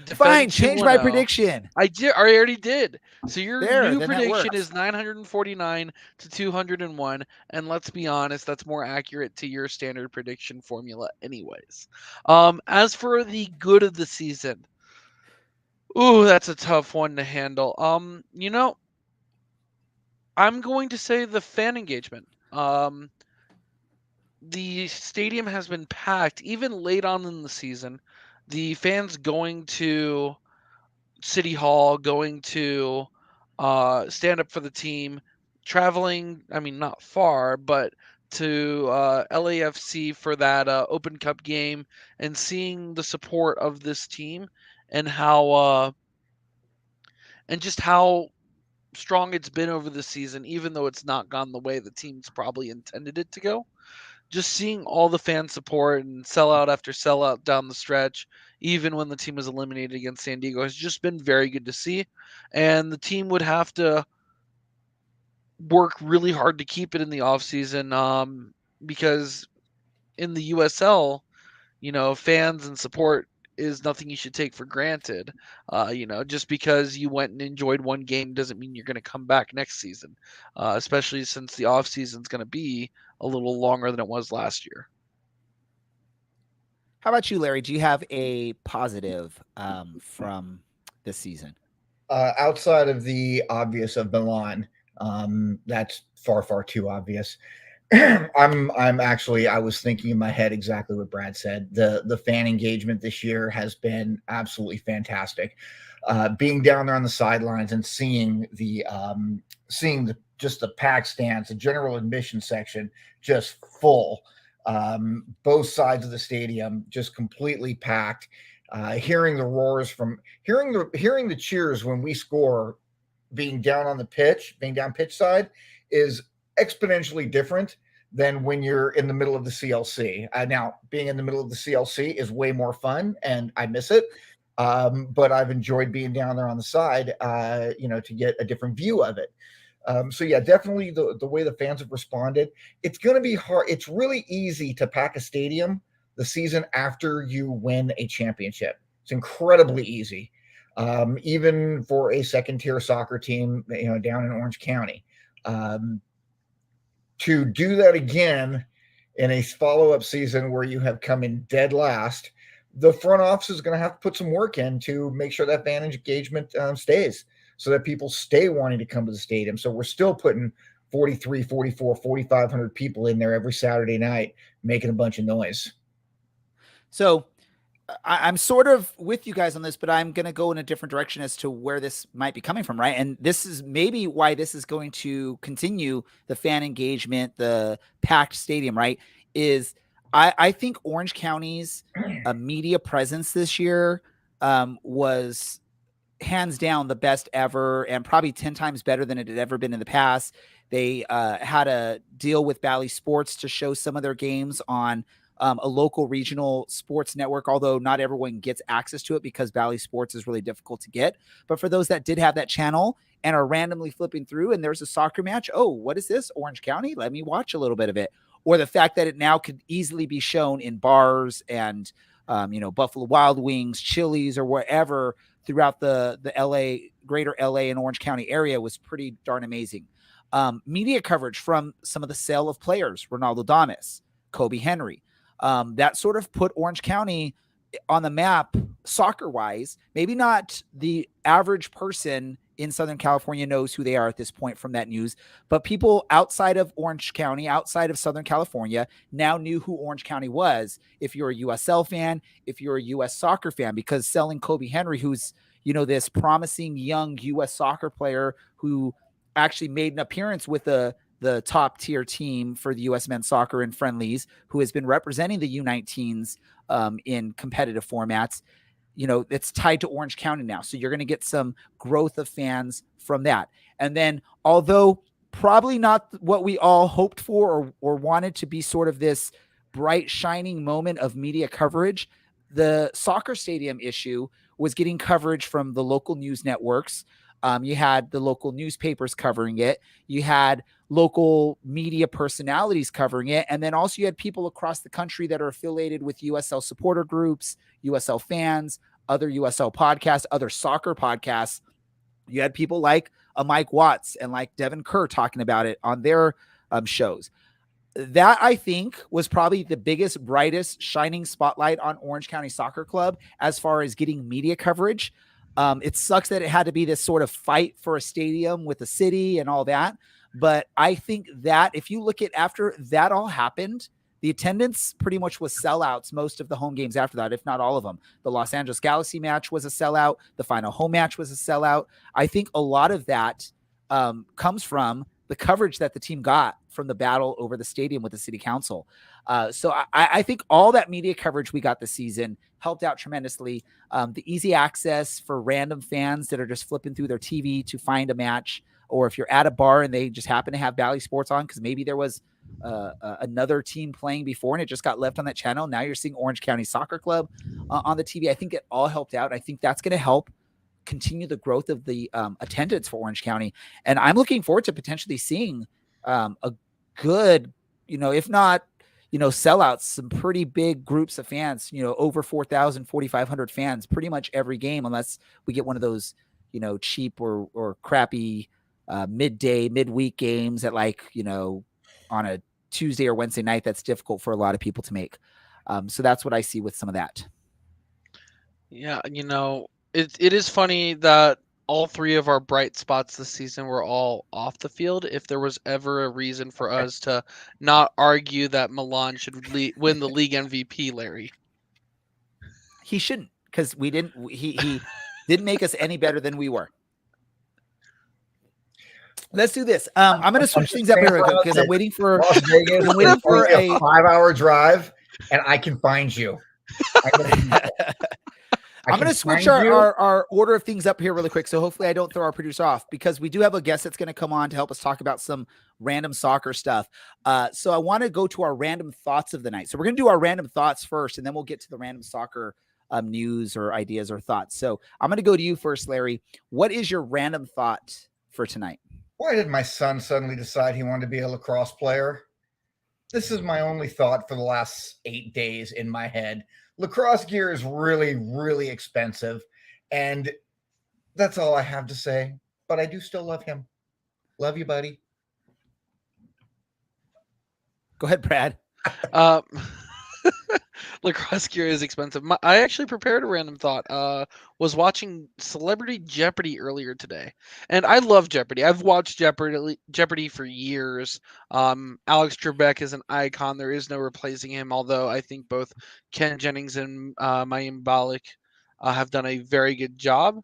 Fine, change my prediction. I already did. So your new then prediction is 949 to 201, and let's be honest, that's more accurate to your standard prediction formula anyways. As for the good of the season, that's a tough one to handle. I'm going to say the fan engagement. The stadium has been packed, even late on in the season. The fans going to City Hall, going to stand up for the team, traveling, not far, but to LAFC for that Open Cup game, and seeing the support of this team and how strong it's been over the season, even though it's not gone the way the team's probably intended it to go. Just seeing all the fan support and sellout after sellout down the stretch, even when the team was eliminated against San Diego, has just been very good to see. And the team would have to work really hard to keep it in the offseason because in the USL, fans and support is nothing you should take for granted. Just because you went and enjoyed one game doesn't mean you're going to come back next season, especially since the off season is going to be a little longer than it was last year. How about you, Larry? Do you have a positive from this season? Outside of the obvious of Milan, that's far, far too obvious. I was thinking in my head exactly what Brad said. The fan engagement this year has been absolutely fantastic. Being down there on the sidelines and seeing the just the packed stands, the general admission section just full. Both sides of the stadium just completely packed. Hearing the roars hearing the cheers when we score, being down pitch side is exponentially different than when you're in the middle of the CLC. Now, being in the middle of the CLC is way more fun, and I miss it. But I've enjoyed being down there on the side, to get a different view of it. So yeah, definitely the way the fans have responded. It's going to be hard. It's really easy to pack a stadium the season after you win a championship. It's incredibly easy, even for a second-tier soccer team, down in Orange County. To do that again in a follow-up season where you have come in dead last, the front office is going to have to put some work in to make sure that fan engagement stays. so that people stay wanting to come to the stadium. So we're still putting 43, 44, 4,500 people in there every Saturday night, making a bunch of noise. So I'm sort of with you guys on this, but I'm going to go in a different direction as to where this might be coming from, right? And this is maybe why this is going to continue the fan engagement, the packed stadium, right? Is I think Orange County's media presence this year was hands down the best ever, and probably 10 times better than it had ever been in the past. They had a deal with Bally Sports to show some of their games on a local regional sports network, although not everyone gets access to it because Bally Sports is really difficult to get. But for those that did have that channel and are randomly flipping through and there's a soccer match, oh, what is this? Orange County? Let me watch a little bit of it. Or the fact that it now could easily be shown in bars and, Buffalo Wild Wings, Chili's, or wherever throughout the LA, greater LA and Orange County area was pretty darn amazing. Media coverage from some of the sale of players, Ronaldo Damas, Kobe Henry, that sort of put Orange County on the map soccer wise. Maybe not the average person in Southern California knows who they are at this point from that news, but people outside of Orange County, outside of Southern California, now knew who Orange County was. If you're a USL fan, if you're a US soccer fan, because selling Kobe Henry, who's, this promising young US soccer player who actually made an appearance with the top tier team for the U.S. men's soccer in friendlies, who has been representing the U19s in competitive formats. It's tied to Orange County now. So you're going to get some growth of fans from that. And then, although probably not what we all hoped for or wanted to be sort of this bright, shining moment of media coverage, the soccer stadium issue was getting coverage from the local news networks. You had the local newspapers covering it. You had local media personalities covering it. And then also you had people across the country that are affiliated with USL supporter groups, USL fans, other USL podcasts, other soccer podcasts. You had people like Mike Watts and like Devin Kerr talking about it on their shows. That, I think, was probably the biggest, brightest, shining spotlight on Orange County Soccer Club as far as getting media coverage. It sucks that it had to be this sort of fight for a stadium with the city and all that. But I think that if you look at after that all happened, the attendance pretty much was sellouts most of the home games after that, if not all of them. The Los Angeles Galaxy match was a sellout. The final home match was a sellout. I think a lot of that comes from the coverage that the team got from the battle over the stadium with the city council. So I think all that media coverage we got this season helped out tremendously. The easy access for random fans that are just flipping through their TV to find a match, or if you're at a bar and they just happen to have Bally Sports on because maybe there was another team playing before and it just got left on that channel. Now you're seeing Orange County Soccer Club on the TV. I think it all helped out. I think that's going to help continue the growth of the attendance for Orange County. And I'm looking forward to potentially seeing a good, if not, sellouts, some pretty big groups of fans, over 4,000, 4,500 fans, pretty much every game, unless we get one of those, cheap or crappy midweek games at on a Tuesday or Wednesday night. That's difficult for a lot of people to make. So that's what I see with some of that. Yeah. It is funny that all three of our bright spots this season were all off the field. If there was ever a reason for us to not argue that Milan should win the league MVP, Larry, he shouldn't, because he didn't make us any better than we were. Let's do this. I'm going to switch things up here because I'm waiting for Las Vegas. I'm waiting for a 5-hour drive, and I can find you. I'm going to switch our order of things up here really quick. So hopefully I don't throw our producer off, because we do have a guest that's going to come on to help us talk about some random soccer stuff. So I want to go to our random thoughts of the night. So we're going to do our random thoughts first, and then we'll get to the random soccer news or ideas or thoughts. So I'm going to go to you first, Larry. What is your random thought for tonight? Why did my son suddenly decide he wanted to be a lacrosse player? This is my only thought for the last 8 days in my head. Lacrosse gear is really, really expensive, and that's all I have to say. But I do still love him. Love you, buddy. Go ahead, Brad. Lacrosse gear is expensive. I actually prepared a random thought. Was watching Celebrity Jeopardy earlier today, and I love Jeopardy. I've watched Jeopardy for years. Alex Trebek is an icon. There is no replacing him. Although I think both Ken Jennings and Mayim Balik have done a very good job.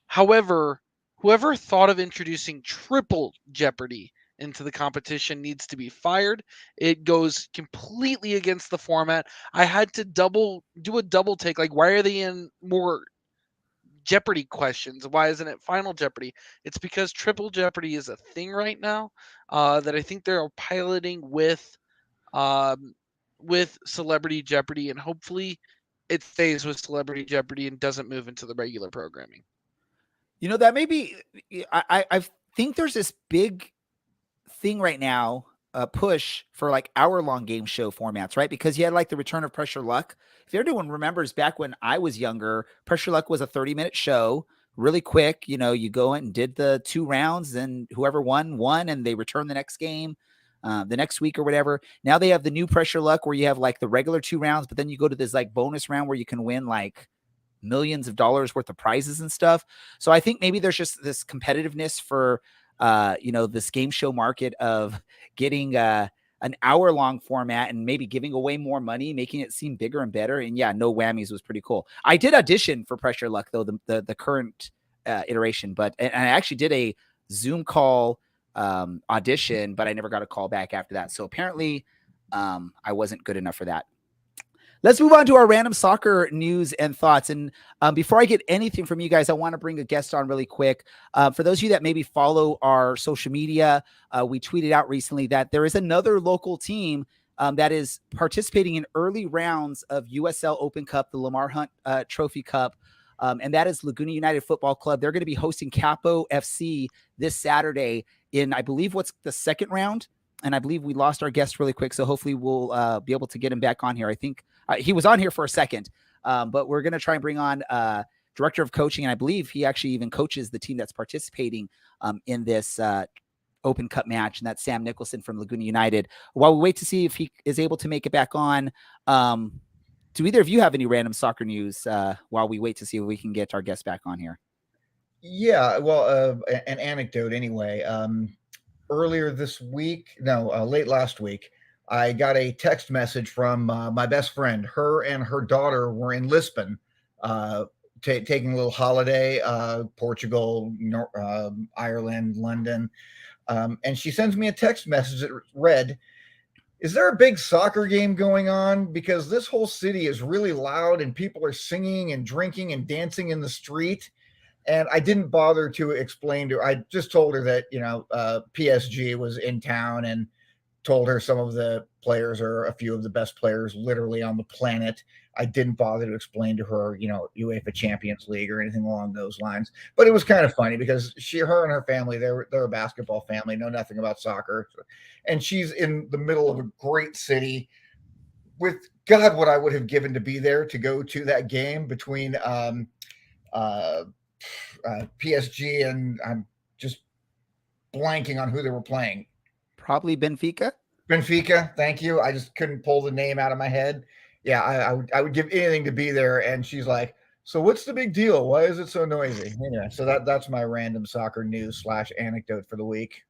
However, whoever thought of introducing triple Jeopardy into the competition needs to be fired. It goes completely against the format. I had to do a double take. Like, why are they in more Jeopardy questions? Why isn't it Final Jeopardy? It's because Triple Jeopardy is a thing right now that I think they're piloting with Celebrity Jeopardy, and hopefully it stays with Celebrity Jeopardy and doesn't move into the regular programming. That may be. I think there's this big thing right now, push for like hour-long game show formats, right? Because you had like the return of Pressure Luck. If everyone remembers back when I was younger, Pressure Luck was a 30-minute show, really quick. You go in and did the 2 rounds, and whoever won, and they return the next game. The next week or whatever. Now they have the new Pressure Luck where you have like the regular 2 rounds, but then you go to this like bonus round where you can win like millions of dollars worth of prizes and stuff. So I think maybe there's just this competitiveness for, this game show market of getting an hour-long format and maybe giving away more money, making it seem bigger and better. And yeah, no whammies was pretty cool. I did audition for Pressure Luck though, the current iteration, and I actually did a Zoom call audition, but I never got a call back after that. So apparently I wasn't good enough for that. Let's move on to our random soccer news and thoughts. And before I get anything from you guys, I want to bring a guest on really quick. For those of you that maybe follow our social media, we tweeted out recently that there is another local team that is participating in early rounds of USL Open Cup, the Lamar Hunt Trophy Cup. And that is Laguna United Football Club. They're going to be hosting Capo FC this Saturday in, I believe, what's the second round. And I believe we lost our guest really quick. So hopefully we'll be able to get him back on here. I think he was on here for a second, but we're going to try and bring on director of coaching. And I believe he actually even coaches the team that's participating in this Open Cup match. And that's Sam Nicholson from Laguna United. While we wait to see if he is able to make it back on, do either of you have any random soccer news while we wait to see if we can get our guest back on here? Yeah, well, an anecdote anyway. Earlier this week, late last week, I got a text message from my best friend. Her and her daughter were in Lisbon, taking a little holiday, Portugal, Ireland, London. And she sends me a text message that read, "Is there a big soccer game going on? Because this whole city is really loud and people are singing and drinking and dancing in the street." And I didn't bother to explain to her. I just told her that, PSG was in town and told her some of the players are a few of the best players literally on the planet. I didn't bother to explain to her, UEFA Champions League or anything along those lines. But it was kind of funny because her and her family, they're a basketball family, know nothing about soccer. And she's in the middle of a great city with God, what I would have given to be there to go to that game between PSG and I'm just blanking on who they were playing. Probably Benfica. Benfica, thank you. I just couldn't pull the name out of my head. Yeah, I would give anything to be there. And she's like, "So what's the big deal? Why is it so noisy?" Yeah, so that's my random soccer news / anecdote for the week.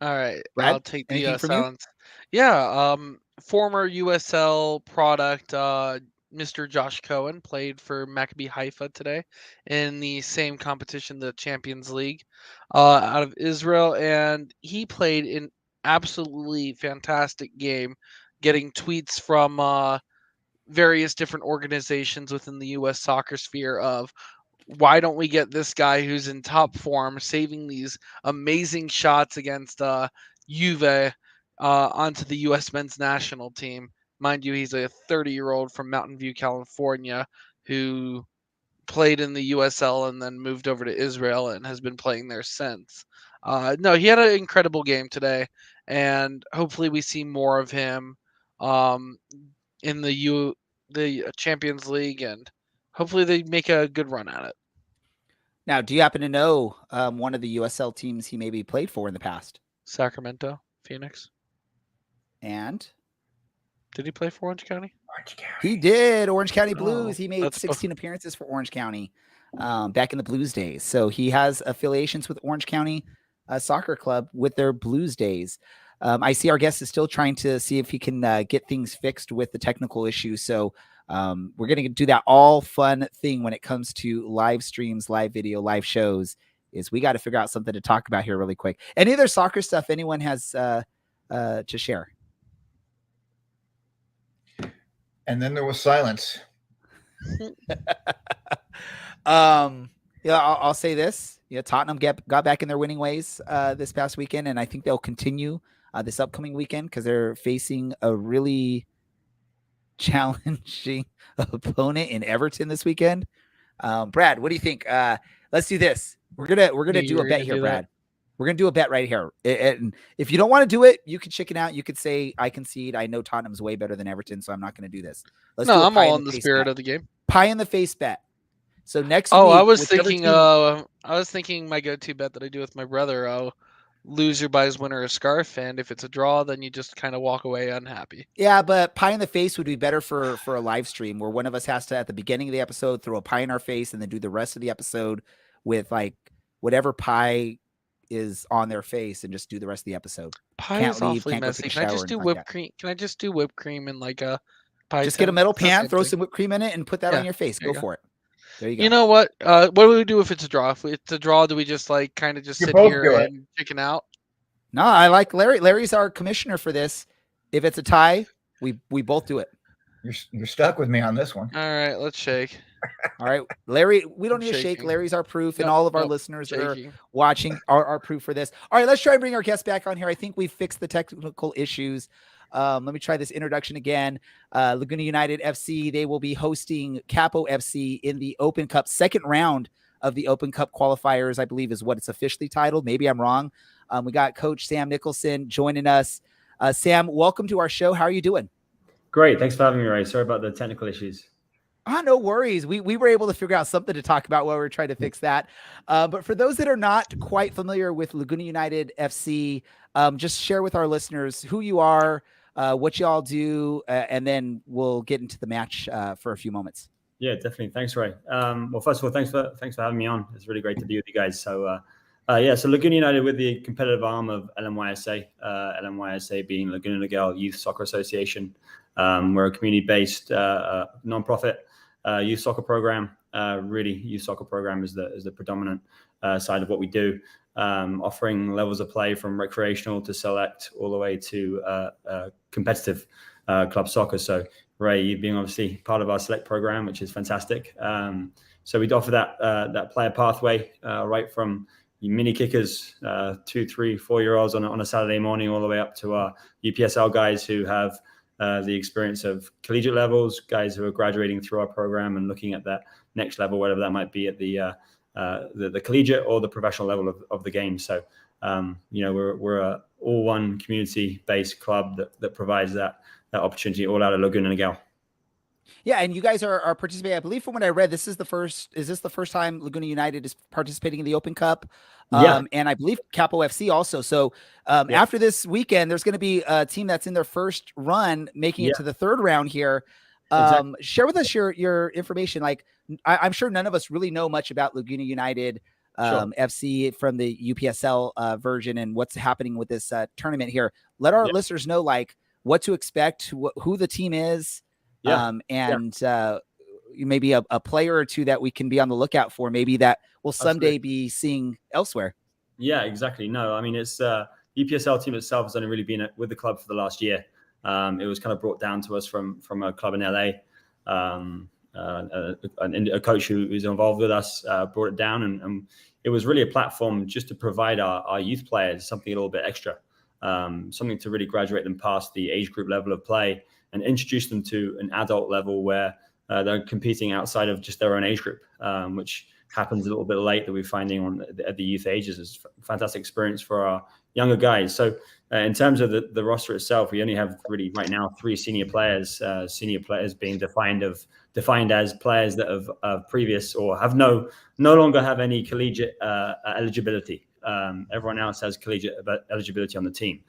All right, Brad, I'll take the anything from you? silence. Yeah, former USL product, Mr. Josh Cohen played for Maccabi Haifa today in the same competition, the Champions League, out of Israel, and he played an absolutely fantastic game, getting tweets from various different organizations within the U.S. soccer sphere of, why don't we get this guy who's in top form, saving these amazing shots against Juve onto the U.S. men's national team? Mind you, he's a 30-year-old from Mountain View, California, who played in the USL and then moved over to Israel and has been playing there since. No, he had an incredible game today, and hopefully we see more of him in the Champions League, and hopefully they make a good run at it. Now, do you happen to know one of the USL teams he maybe played for in the past? Sacramento, Phoenix. And Did he play for Orange County? he did. Orange County Blues. Oh, He made that's 16 appearances for Orange County back in the Blues days. So he has affiliations with Orange County Soccer Club with their Blues days. I see our guest is still trying to see if he can get things fixed with the technical issues. So we're going to do that all fun thing when it comes to live streams, live video, live shows, is we got to figure out something to talk about here really quick. Any other soccer stuff anyone has to share? And then there was silence. Yeah, I'll say this. Yeah, Tottenham got back in their winning ways this past weekend, and I think they'll continue this upcoming weekend because they're facing a really challenging opponent in Everton this weekend. Brad, what do you think? Let's do this. We're gonna do a bet here, Brad. We're going to do a bet right here. And if you don't want to do it, you can chicken out. You could say, I concede. I know Tottenham's way better than Everton, so I'm not going to do this. I'm all in the spirit of the game. Pie in the face bet. So next week. I was thinking my go-to bet that I do with my brother, loser buys winner a scarf, and if it's a draw, then you just kind of walk away unhappy. Yeah, but pie in the face would be better for a live stream where one of us has to, at the beginning of the episode, throw a pie in our face and then do the rest of the episode with like whatever pie is on their face and just do the rest of the episode. Pie is awfully messy. Can I just do whipped cream? Can I just do whipped cream in like a pie? Just get a metal pan, throw some whipped cream in it, and put that on your face. Go for it. There you go. You know what? What do we do if it's a draw? If it's a draw, do we just like kind of just sit here and chicken out? No, I like Larry. Larry's our commissioner for this. If it's a tie, we both do it. You're stuck with me on this one. All right, let's shake. All right, Larry, we don't need to shake. Larry's our proof, and all of our listeners that are watching are proof for this. All right, let's try and bring our guest back on here. I think we've fixed the technical issues. Let me try this introduction again. Laguna United FC, they will be hosting Capo FC in the Open Cup, second round of the Open Cup qualifiers, I believe is what it's officially titled. Maybe I'm wrong. We got Coach Sam Nicholson joining us. Sam, welcome to our show. How are you doing? Great. Thanks for having me, Ray. Sorry about the technical issues. No worries. We were able to figure out something to talk about while we were trying to fix that. But for those that are not quite familiar with Laguna United FC, just share with our listeners who you are, what y'all do, and then we'll get into the match for a few moments. Yeah, definitely. Thanks, Ray. Well, first of all, thanks for having me on. It's really great to be with you guys. So, so Laguna United, with the competitive arm of LMYSA, LMYSA being Laguna Girl Youth Soccer Association. We're a community-based nonprofit youth soccer program. Really, youth soccer program is the predominant side of what we do, offering levels of play from recreational to select all the way to competitive club soccer. So, Ray, you being obviously part of our select program, which is fantastic. So we'd offer that player pathway right from mini kickers, 2, 3, 4-year-olds on a Saturday morning, all the way up to our UPSL guys who have the experience of collegiate levels, guys who are graduating through our program and looking at that next level, whatever that might be at the collegiate or the professional level of the game. So, we're a all one community-based club that provides that opportunity all out of Laguna Niguel. Yeah, and you guys are participating. I believe from what I read, is this the first time Laguna United is participating in the Open Cup? And I believe Capo FC also. So after this weekend, there's going to be a team that's in their first run, making it to the third round here. Exactly. Share with us your information. Like, I'm sure none of us really know much about Laguna United FC from the UPSL version and what's happening with this tournament here. Let our listeners know like what to expect, who the team is. Maybe a player or two that we can be on the lookout for, maybe that will someday be seeing elsewhere. Yeah, exactly. No, I mean, it's UPSL team itself has only really been with the club for the last year. It was kind of brought down to us from a club in LA. A coach who's involved with us brought it down, and it was really a platform just to provide our youth players something a little bit extra, something to really graduate them past the age group level of play and introduce them to an adult level where they're competing outside of just their own age group, which happens a little bit late that we're finding at the youth ages. Is a fantastic experience for our younger guys. So in terms of the roster itself, we only have really right now 3 senior players being defined as players that have previous or have no longer have any collegiate eligibility. Everyone else has collegiate eligibility on the team.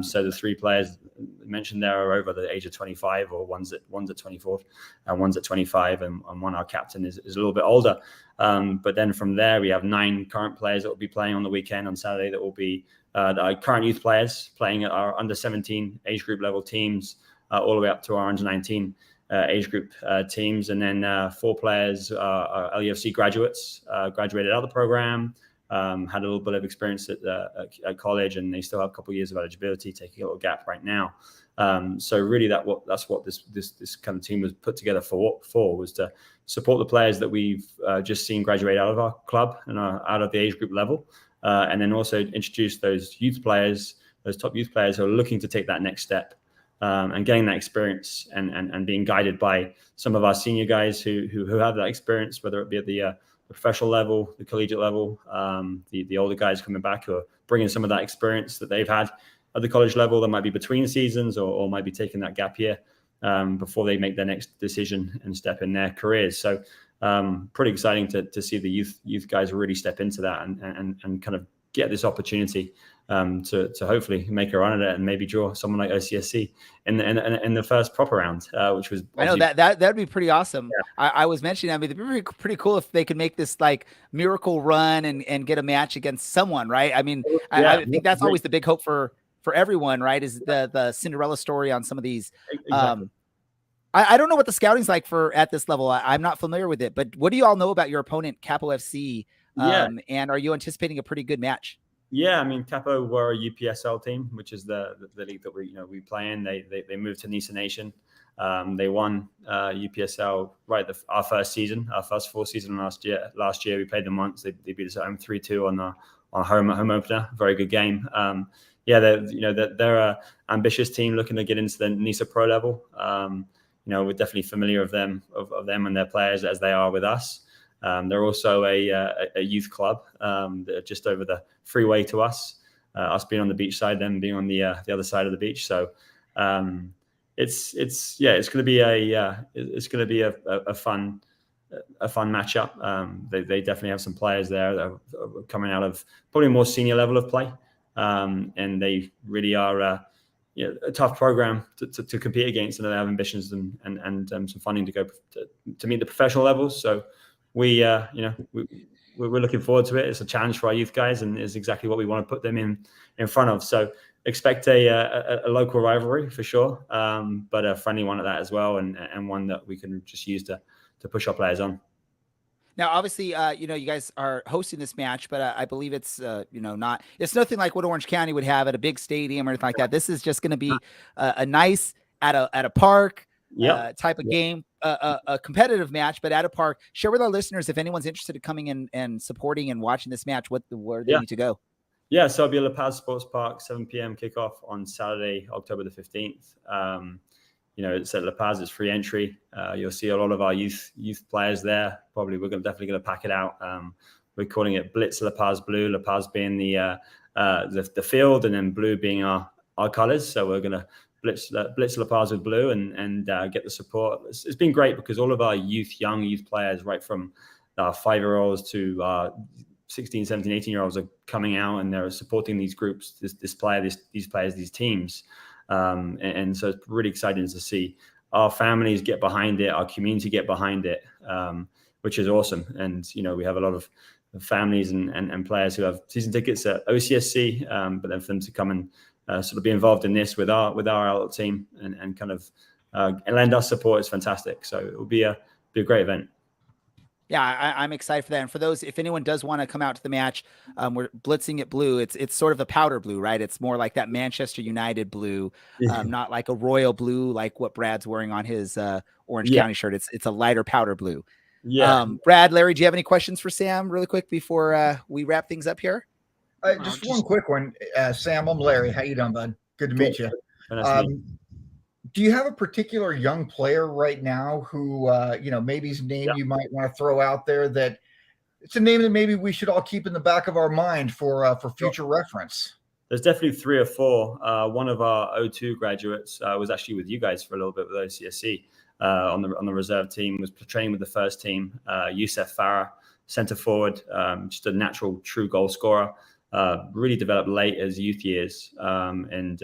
So the 3 players mentioned there are over the age of 25, or one's at 24 and one's at 25, and one, our captain, is a little bit older. But then from there, we have 9 current players that will be playing on the weekend on Saturday, that will be our current youth players playing at our under 17 age group level teams, all the way up to our under 19 age group teams. And then 4 players are LUFC graduates, graduated out of the program, had a little bit of experience at college, and they still have a couple of years of eligibility, taking a little gap right now. So really that's what this kind of team was put together for, was to support the players that we've just seen graduate out of our club and out of the age group level, and then also introduce those youth players, those top youth players who are looking to take that next step, and getting that experience and being guided by some of our senior guys who have that experience, whether it be at the professional level, the collegiate level, the older guys coming back who are bringing some of that experience that they've had at the college level, that might be between seasons or might be taking that gap year before they make their next decision and step in their careers. So pretty exciting to see the youth guys really step into that and kind of get this opportunity to hopefully make a run at it and maybe draw someone like OCSC in the first proper round, which was, I know that'd be pretty awesome. Yeah. I was mentioning, I mean, it'd be pretty cool if they could make this like miracle run and get a match against someone, right? I mean, yeah, I think that's always the big hope for everyone, right? Is the Cinderella story on some of these. Exactly. I don't know what the scouting's like at this level. I'm not familiar with it, but what do you all know about your opponent, Capo FC? And are you anticipating a pretty good match? Yeah, I mean, Capo were a UPSL team, which is the league that we play in. They moved to Nisa Nation. They won UPSL our first season, our first full season last year. Last year we played them once. They beat us at home 3-2 on home opener. Very good game. They're a ambitious team looking to get into the Nisa Pro level. We're definitely familiar of them and their players as they are with us. They're also a youth club that are just over the freeway to us. Us being on the beach side, them being on the other side of the beach. So it's going to be a fun matchup. They definitely have some players there that are coming out of probably a more senior level of play, and they really are a tough program to compete against, and they have ambitions and some funding to go to meet the professional levels. So we're looking forward to it. It's a challenge for our youth guys, and is exactly what we want to put them in front of. So expect a local rivalry for sure, but a friendly one at that as well, and one that we can just use to push our players on. Now, obviously, you guys are hosting this match, but I believe it's, it's nothing like what Orange County would have at a big stadium or anything like that. This is just going to be a nice at a park type of game, a competitive match, but at a park. Share with our listeners, if anyone's interested in coming in and supporting and watching this match, where they need to go. Yeah, so it'll be at La Paz Sports Park, 7 p.m. kickoff on Saturday, October the 15th. It's at La Paz, it's free entry. You'll see a lot of our youth players there. Probably we're definitely going to pack it out. We're calling it Blitz La Paz Blue, La Paz being the field, and then blue being our colors. So we're going to blitz La Paz with blue and get the support. It's been great because all of our young youth players, right from 5-year-olds to 16, 17, 18-year-olds are coming out, and they're supporting these groups, these players, these teams. And so it's really exciting to see our families get behind it, our community get behind it, which is awesome. And, we have a lot of families and players who have season tickets at OCSC, but then for them to come and sort of be involved in this with our outlet team and kind of lend us support is fantastic. So it will be a great event. Yeah, I'm excited for that. And for those, if anyone does want to come out to the match, we're blitzing it blue. It's sort of a powder blue, right? It's more like that Manchester United blue, not like a royal blue, like what Brad's wearing on his Orange County shirt. It's a lighter powder blue. Yeah. Brad, Larry, do you have any questions for Sam really quick before we wrap things up here? Just one quick one. Sam, I'm Larry. How you doing, bud? Good to meet you. Do you have a particular young player right now who, maybe his name you might want to throw out there, that it's a name that maybe we should all keep in the back of our mind for future reference? There's definitely 3 or 4. One of our O2 graduates was actually with you guys for a little bit with OCSC on the reserve team, was training with the first team. Youssef Farah, center forward, just a natural, true goal scorer. really developed late as youth years, and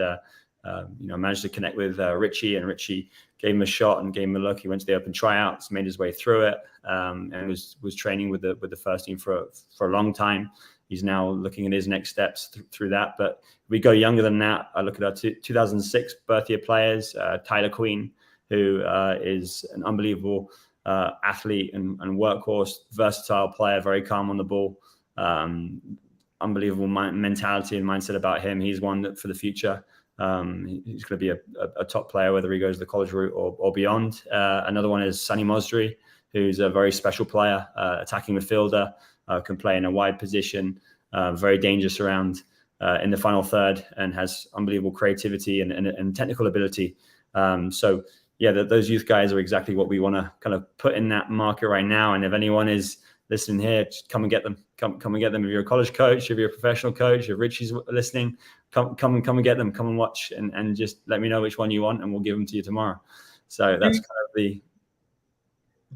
managed to connect with Richie, and Richie gave him a shot and gave him a look. He went to the open tryouts, made his way through it, and was training with the first team for a long time. He's now looking at his next steps through that. But we go younger than that. I look at our 2006 birth year players, Tyler Queen, who is an unbelievable athlete and workhorse, versatile player, very calm on the ball. Unbelievable mentality and mindset about him. He's one that for the future. He's going to be a top player, whether he goes the college route or beyond. Another one is Sonny Mosdry, who's a very special player, attacking midfielder, can play in a wide position, very dangerous around in the final third, and has unbelievable creativity and technical ability. So yeah, those youth guys are exactly what we want to kind of put in that market right now. And if anyone is listening here, just come and get them. Come and get them. If you're a college coach, if you're a professional coach, if Richie's listening, come and get them. Come and watch, and just let me know which one you want, and we'll give them to you tomorrow. So that's kind of the.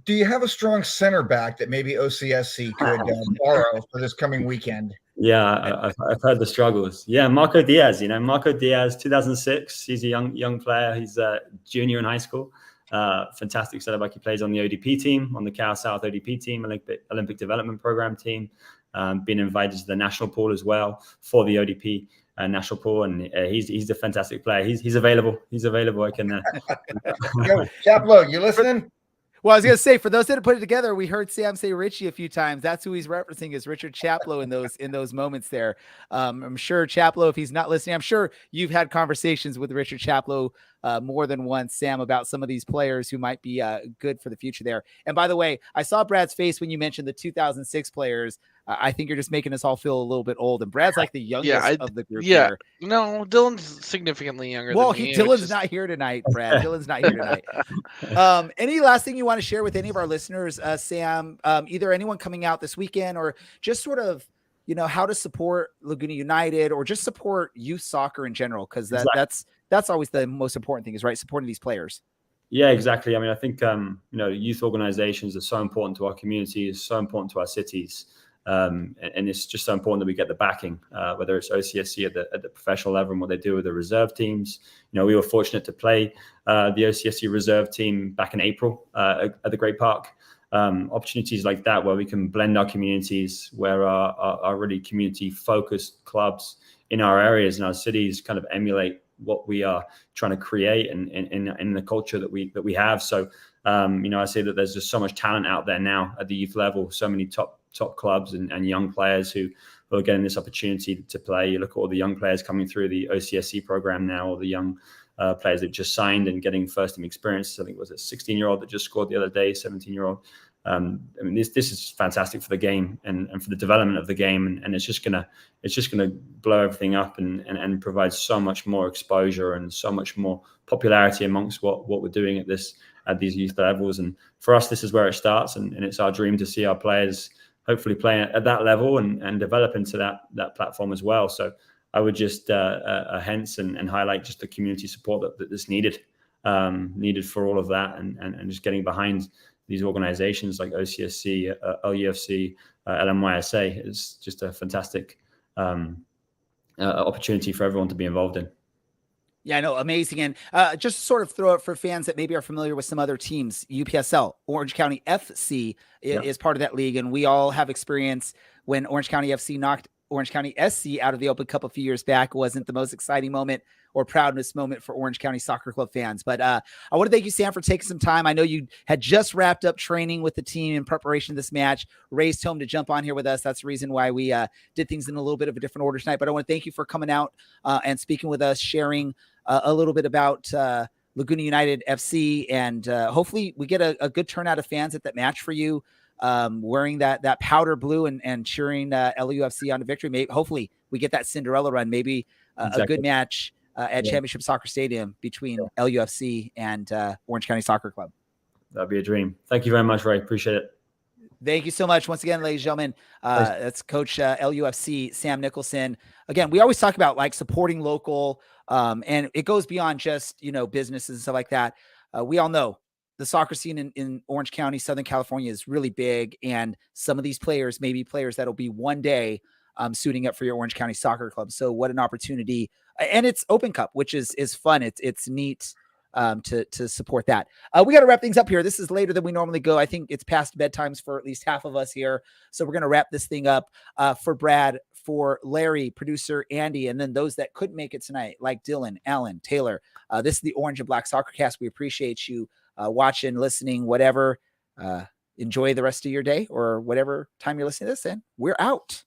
Do you have a strong center back that maybe OCSC could borrow for this coming weekend? Yeah, I've heard the struggles. Yeah, Marco Diaz. 2006. He's a young player. He's a junior in high school. Fantastic setup. He plays on the ODP team, on the Cal South ODP team, Olympic Development Program team. Been invited to the national pool as well for the ODP national pool, and he's a fantastic player. He's available. He's available. I can. Yo, Chaplow, you listening? Well, I was going to say, for those that have put it together, we heard Sam say Richie a few times. That's who he's referencing, is Richard Chaplow in those moments there. I'm sure Chaplow, if he's not listening, I'm sure you've had conversations with Richard Chaplow more than once, Sam, about some of these players who might be good for the future there. And by the way, I saw Brad's face when you mentioned the 2006 players. I think you're just making us all feel a little bit old. And Brad's like the youngest of the group. Yeah, here. No, Dylan's significantly younger than me. Dylan's not here tonight, Brad. Dylan's not here tonight. Any last thing you want to share with any of our listeners, Sam, either anyone coming out this weekend or just sort of, how to support Laguna United or just support youth soccer in general? Because that's always the most important thing, is right, supporting these players. Yeah, exactly. I mean, I think, youth organizations are so important to our communities, so important to our cities. And it's just so important that we get the backing, whether it's OCSC at the professional level and what they do with the reserve teams. We were fortunate to play the OCSC reserve team back in April at the Great Park. Opportunities like that where we can blend our communities, where our really community-focused clubs in our areas and our cities kind of emulate what we are trying to create in the culture that we have. So, I say that there's just so much talent out there now at the youth level, so many top clubs and young players who are getting this opportunity to play. You look at all the young players coming through the OCSC program now, or the young players that just signed and getting first team experience. I think it was a 16-year-old that just scored the other day, 17-year-old. This is fantastic for the game and for the development of the game, and it's just gonna blow everything up and provide so much more exposure and so much more popularity amongst what we're doing at these youth levels. And for us, this is where it starts, and it's our dream to see our players hopefully play at that level and develop into that platform as well. So I would just hence and highlight just the community support that is needed for all of that, and just getting behind these organizations like OCSC, LUFC, LMYSA is just a fantastic opportunity for everyone to be involved in. Yeah, I know. Amazing. And just sort of throw it for fans that maybe are familiar with some other teams. UPSL, Orange County FC is part of that league. And we all have experience when Orange County FC knocked Orange County SC out of the Open Cup a few years back. Wasn't the most exciting moment or proudness moment for Orange County Soccer Club fans. But I want to thank you, Sam, for taking some time. I know you had just wrapped up training with the team in preparation of this match, raced home to jump on here with us. That's the reason why we did things in a little bit of a different order tonight. But I want to thank you for coming out and speaking with us, sharing a little bit about Laguna United FC. And hopefully we get a good turnout of fans at that match for you, wearing that powder blue and cheering LUFC on to victory. Maybe, hopefully we get that Cinderella run, maybe a good match at Championship Soccer Stadium between LUFC and Orange County Soccer Club. That'd be a dream. Thank you very much, Ray. Appreciate it. Thank you so much. Once again, ladies and gentlemen, that's Coach LUFC, Sam Nicholson. Again, we always talk about like supporting local, and it goes beyond just, businesses and stuff like that. We all know the soccer scene in Orange County, Southern California is really big. And some of these players may be players that'll be one day suiting up for your Orange County Soccer Club. So what an opportunity. And it's Open Cup, which is fun. It's neat to support that. We got to wrap things up here. This is later than we normally go. I think it's past bedtimes for at least half of us here. So we're going to wrap this thing up for Brad, for Larry, producer Andy, and then those that couldn't make it tonight, like Dylan, Alan, Taylor. This is the Orange and Black Soccer Cast. We appreciate you watching, listening, whatever. Enjoy the rest of your day or whatever time you're listening to this, and we're out.